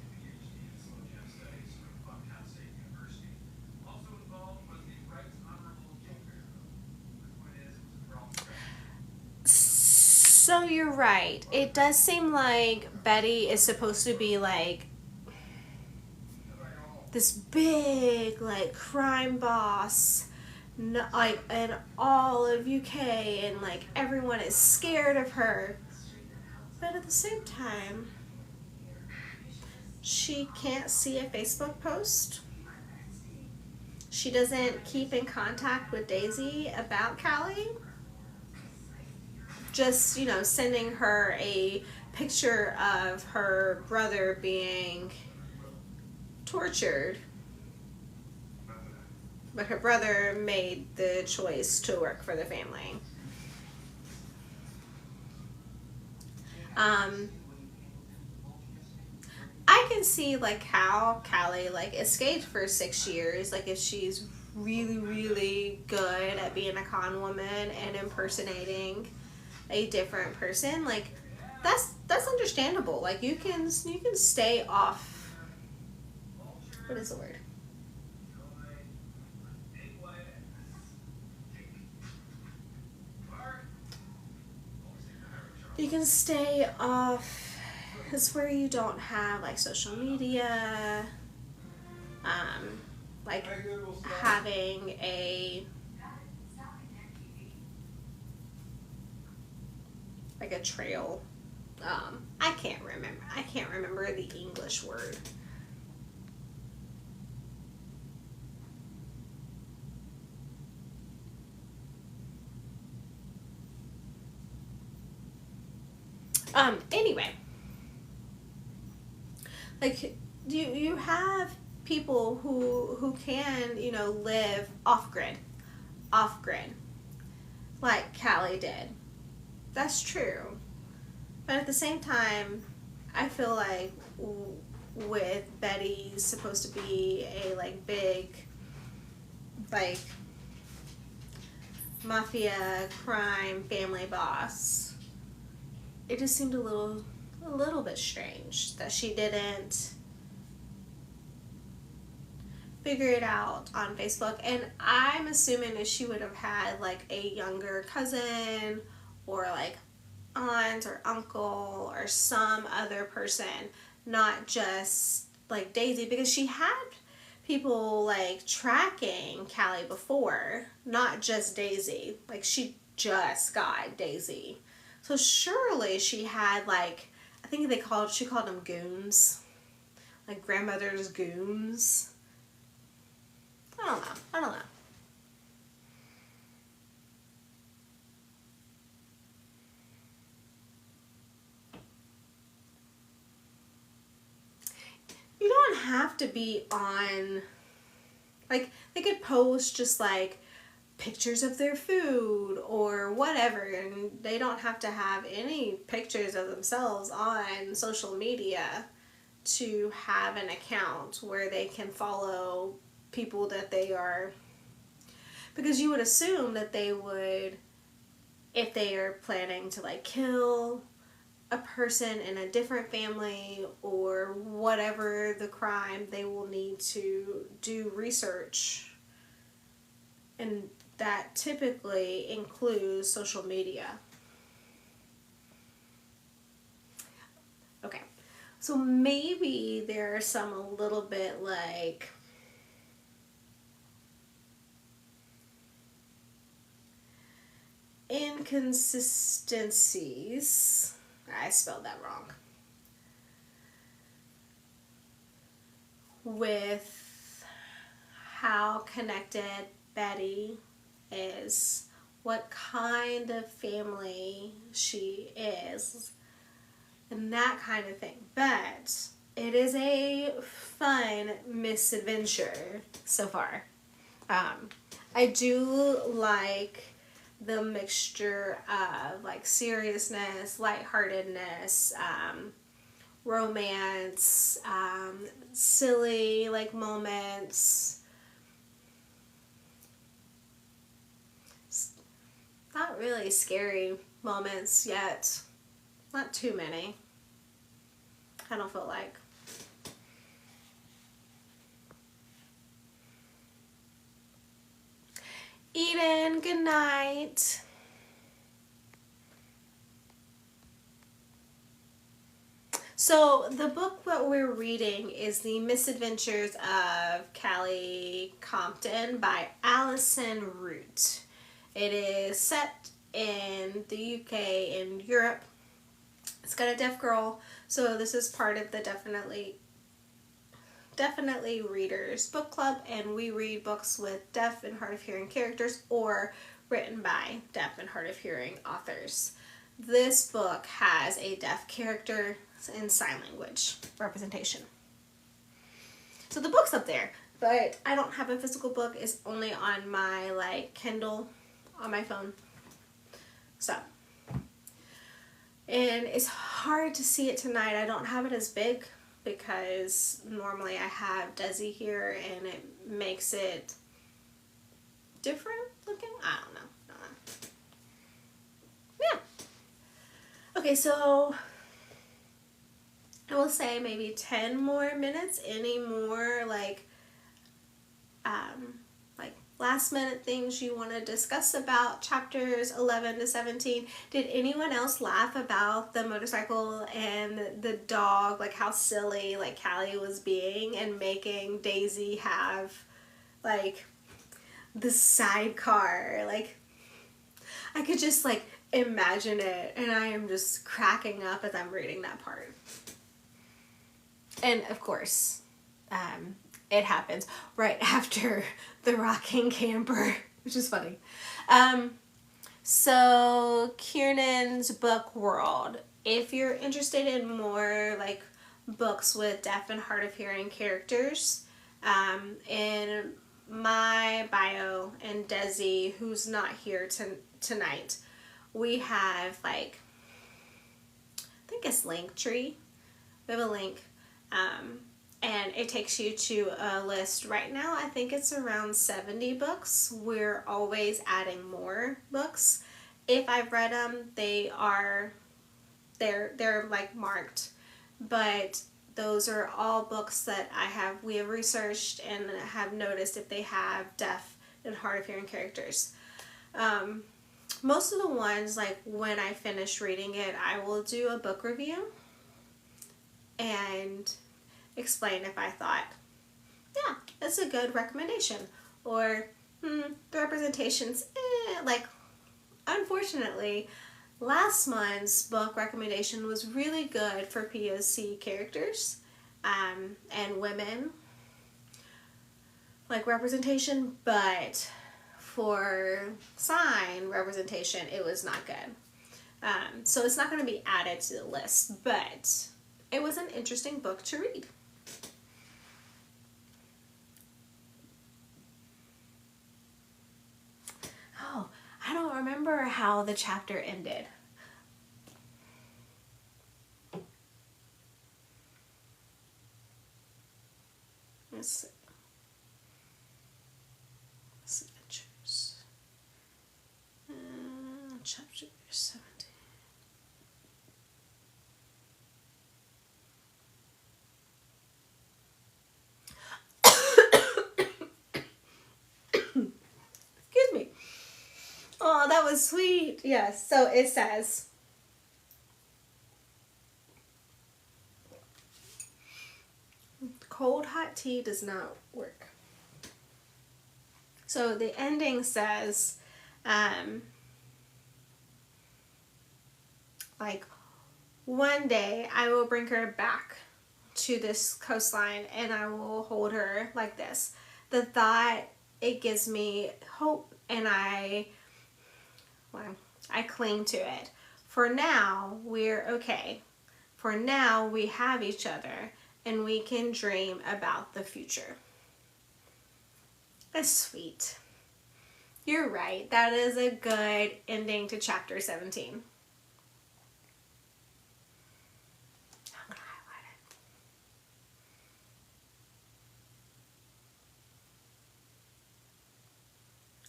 So you're right. It does seem like Betty is supposed to be like this big like crime boss, like in all of UK, and like everyone is scared of her. But at the same time, she can't see a Facebook post. She doesn't keep in contact with Daisy about Callie. Just, you know, sending her a picture of her brother being tortured. But her brother made the choice to work for the family. I can see like how Callie like escaped for 6 years. Like if she's really, really good at being a con woman and impersonating a different person, like that's understandable. Like you can stay off. What is the word? You can stay off. It's where you don't have like social media, like having a trail. I can't remember the English word. Anyway, like you have people who can, you know, live off grid, like Callie did. That's true. But at the same time, I feel like with Betty's supposed to be a like big like mafia crime family boss, it just seemed a little bit strange that she didn't figure it out on Facebook. And I'm assuming that she would have had like a younger cousin or like aunt or uncle or some other person, not just like Daisy, because she had people like tracking Callie before, not just Daisy. Like she just got Daisy. So surely she had like, I think she called them goons. Like grandmother's goons. I don't know. You don't have to be on, like, they could post just like pictures of their food or whatever, and they don't have to have any pictures of themselves on social media to have an account where they can follow people that they are, because you would assume that they would, if they are planning to like kill a person in a different family or whatever the crime, they will need to do research, and that typically includes social media. Okay, so maybe there are some a little bit like inconsistencies. I spelled that wrong. With how connected Betty is, what kind of family she is, and that kind of thing. But it is a fun misadventure so far. I do like the mixture of like seriousness, lightheartedness, romance, silly like moments. Not really scary moments yet. Not too many. I don't feel like. Eden, good night. So the book that we're reading is The MisAdventures of Callie Compton by Alyson Root. It is set in the UK and Europe. It's got a deaf girl, so this is part of the Definitely Readers Book Club, and we read books with deaf and hard of hearing characters or written by deaf and hard of hearing authors. This book has a deaf character in sign language representation. So the book's up there, but I don't have a physical book. It's only on my like Kindle on my phone. So, and it's hard to see it tonight. I don't have it as big because normally I have Desi here and it makes it different looking. I don't know. Yeah. Okay, so I will say maybe 10 more minutes. Any more like last minute things you want to discuss about chapters 11 to 17? Did anyone else laugh about the motorcycle and the dog, like how silly like Callie was being and making Daisy have like the sidecar? Like I could just like imagine it, and I am just cracking up as I'm reading that part. And of course, it happens right after the rocking camper, which is funny. So Kiernan's Book World. If you're interested in more like books with deaf and hard of hearing characters, in my bio and Desi, who's not here tonight, we have like, I think it's Linktree. We have a link. And it takes you to a list. Right now, I think it's around 70 books. We're always adding more books. If I've read them, they're like marked. But those are all books that we have researched and have noticed if they have deaf and hard of hearing characters. Most of the ones, like when I finish reading it, I will do a book review and explain if I thought, yeah, that's a good recommendation, or the representation's like, unfortunately, last month's book recommendation was really good for POC characters and women, like representation, but for sign representation, it was not good. So it's not going to be added to the list, but it was an interesting book to read. Oh, I don't remember how the chapter ended. Let's see. MisAdventures. Chapter 17. Excuse me. Oh, that was sweet. Yes, so it says, cold hot tea does not work. So the ending says, like, one day I will bring her back to this coastline and I will hold her like this. The thought, it gives me hope, and I cling to it. For now, we're okay. For now, we have each other and we can dream about the future. That's sweet. You're right. That is a good ending to chapter 17. I'm going to highlight it.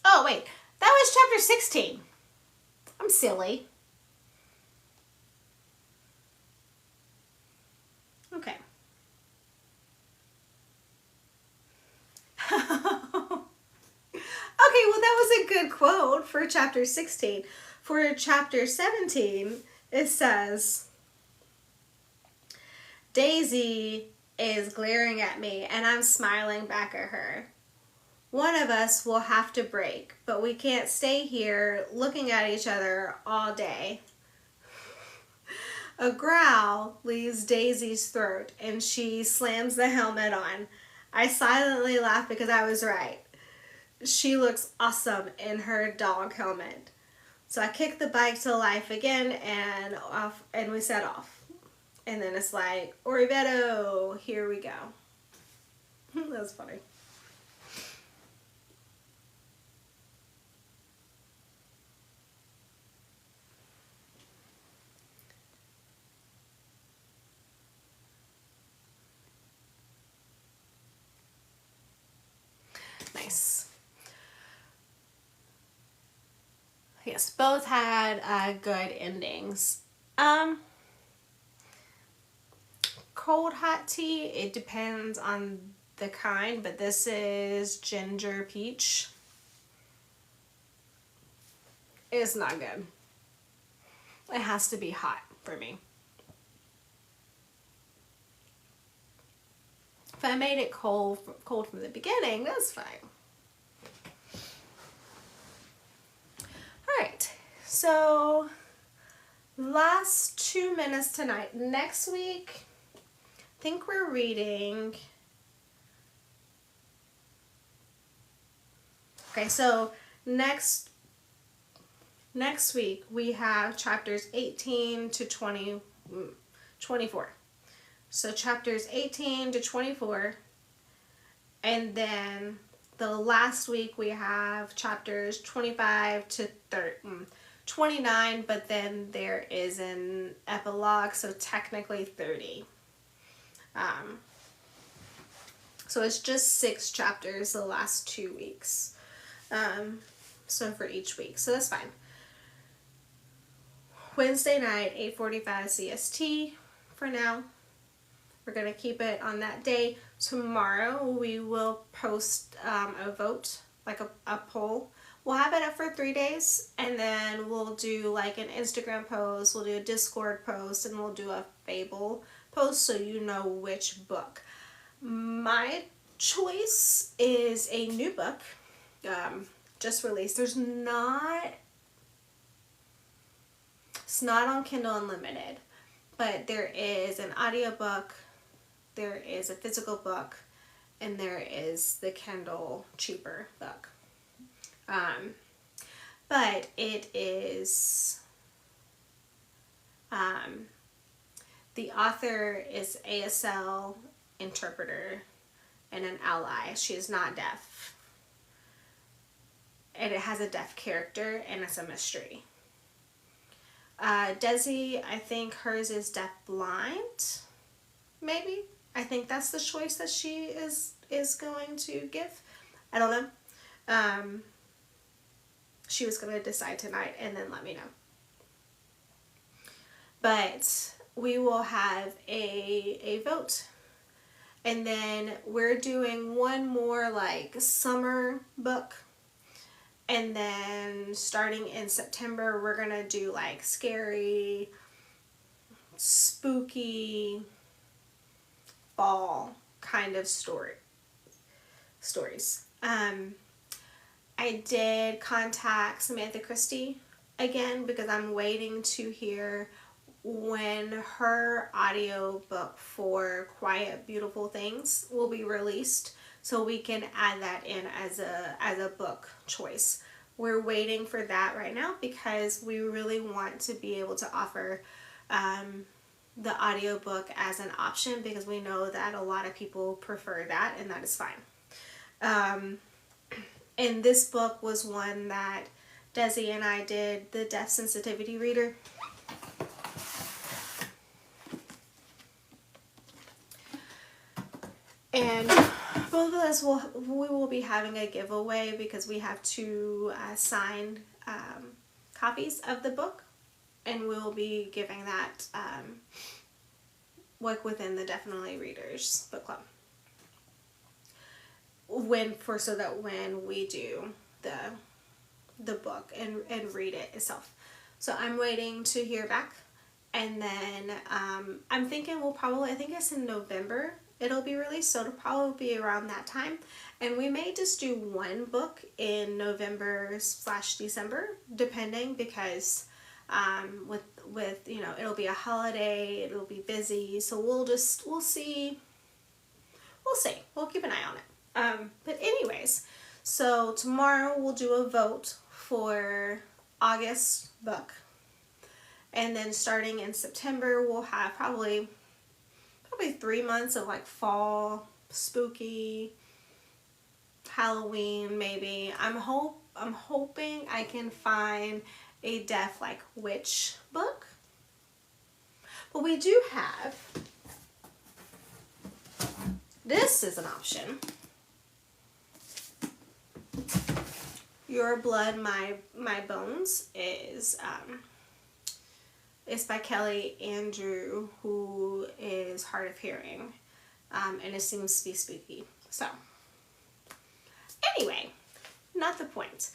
Oh, wait. That was chapter 16. I'm silly. Okay. Okay, well, that was a good quote for chapter 16. For chapter 17, it says, Daisy is glaring at me and I'm smiling back at her. One of us will have to break, but we can't stay here looking at each other all day. A growl leaves Daisy's throat and she slams the helmet on. I silently laugh because I was right. She looks awesome in her dog helmet. So I kick the bike to life again and we set off. And then it's like, Oriveto, here we go. That was funny. Nice. Yes, both had good endings. Cold hot tea, it depends on the kind, but this is ginger peach. It's not good. It has to be hot for me. If I made it cold from the beginning, that's fine. Alright, so last 2 minutes tonight. Next week, I think we're reading... Okay, so next week we have chapters 18 to 24. So chapters 18 to 24, and then the last week we have chapters 25 to 29, but then there is an epilogue, so technically 30. So it's just 6 chapters the last 2 weeks. So for each week, so that's fine. Wednesday night, 8:45 CST for now. We're going to keep it on that day. Tomorrow we will post a vote, like a poll. We'll have it up for 3 days, and then we'll do like an Instagram post, we'll do a Discord post, and we'll do a Fable post so you know which book. My choice is a new book, just released. It's not on Kindle Unlimited, but there is an audiobook, there is a physical book, and there is the Kindle cheaper book. But it is, the author is ASL interpreter and an ally. She is not deaf. And it has a deaf character, and it's a mystery. Desi, I think hers is deaf blind, maybe. I think that's the choice that she is going to give. I don't know. She was going to decide tonight and then let me know. But we will have a vote. And then we're doing one more like summer book. And then starting in September, we're going to do like scary, spooky, fall kind of stories. I did contact Samantha Christie again because I'm waiting to hear when her audiobook for Quiet Beautiful Things will be released, so we can add that in as a book choice. We're waiting for that right now because we really want to be able to offer the audiobook as an option, because we know that a lot of people prefer that, and that is fine. And this book was one that Desi and I did the deaf sensitivity reader. And both of us we will be having a giveaway because we have 2 signed copies of the book, and we'll be giving that like within the DEAFinitely Readers Book Club. So that when we do the book and read it itself. So I'm waiting to hear back, and then I'm thinking I think it's in November it'll be released, so it'll probably be around that time. And we may just do one book in November/December, depending, because with you know, it'll be a holiday, it'll be busy, so we'll see. We'll keep an eye on it. But anyways, so tomorrow we'll do a vote for August book, and then starting in September we'll have probably 3 months of like fall, spooky, Halloween maybe. I'm hoping I can find a deaf like witch book. But we do have, this is an option. Your Blood, My Bones is it's by Kelly Andrew, who is hard of hearing, and it seems to be spooky. So anyway, not the point.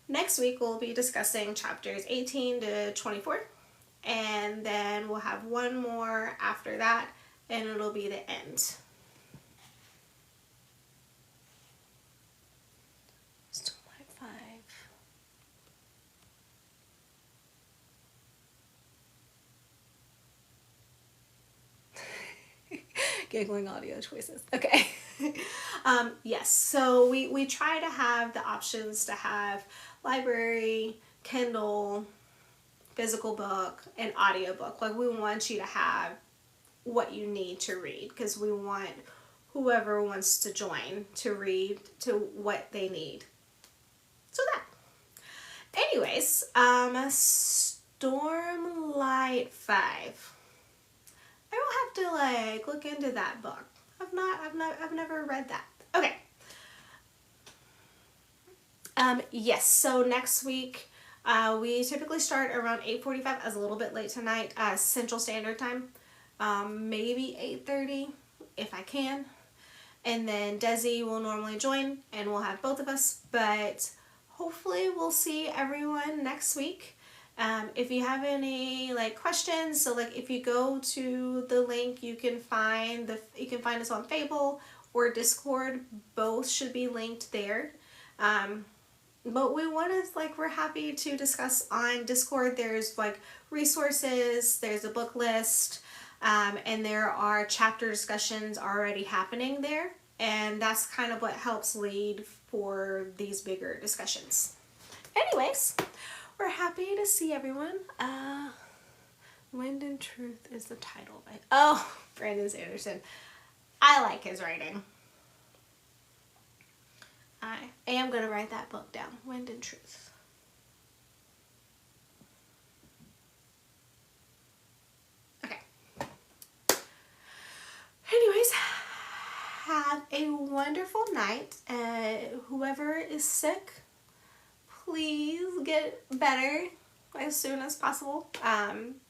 Next week we'll be discussing chapters 18 to 24, and then we'll have one more after that, and it'll be the end. Still like 5. Giggling audio choices. Okay. Yes, so we try to have the options to have library, Kindle, physical book, and audiobook. Like, we want you to have what you need to read, because we want whoever wants to join to read to what they need. So that. Anyways, Stormlight 5. I will have to like look into that book. I've never read that. Okay. Yes, so next week we typically start around 8:45. I was a little bit late tonight, Central Standard Time. maybe 8:30 if I can. And then Desi will normally join and we'll have both of us, but hopefully we'll see everyone next week. If you have any like questions, so like if you go to the link, you can find us on Fable or Discord. Both should be linked there. But we're happy to discuss on Discord. There's like resources, there's a book list, and there are chapter discussions already happening there. And that's kind of what helps lead for these bigger discussions. Anyways, we're happy to see everyone. Wind and Truth is the title. Brandon Sanderson. I like his writing. I am going to write that book down. Wind and Truth. Okay. Anyways, have a wonderful night. Whoever is sick, please get better as soon as possible.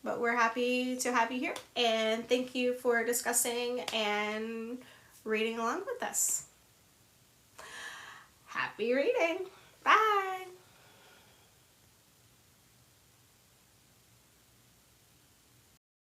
But we're happy to have you here. And thank you for discussing and reading along with us. Happy reading. Bye.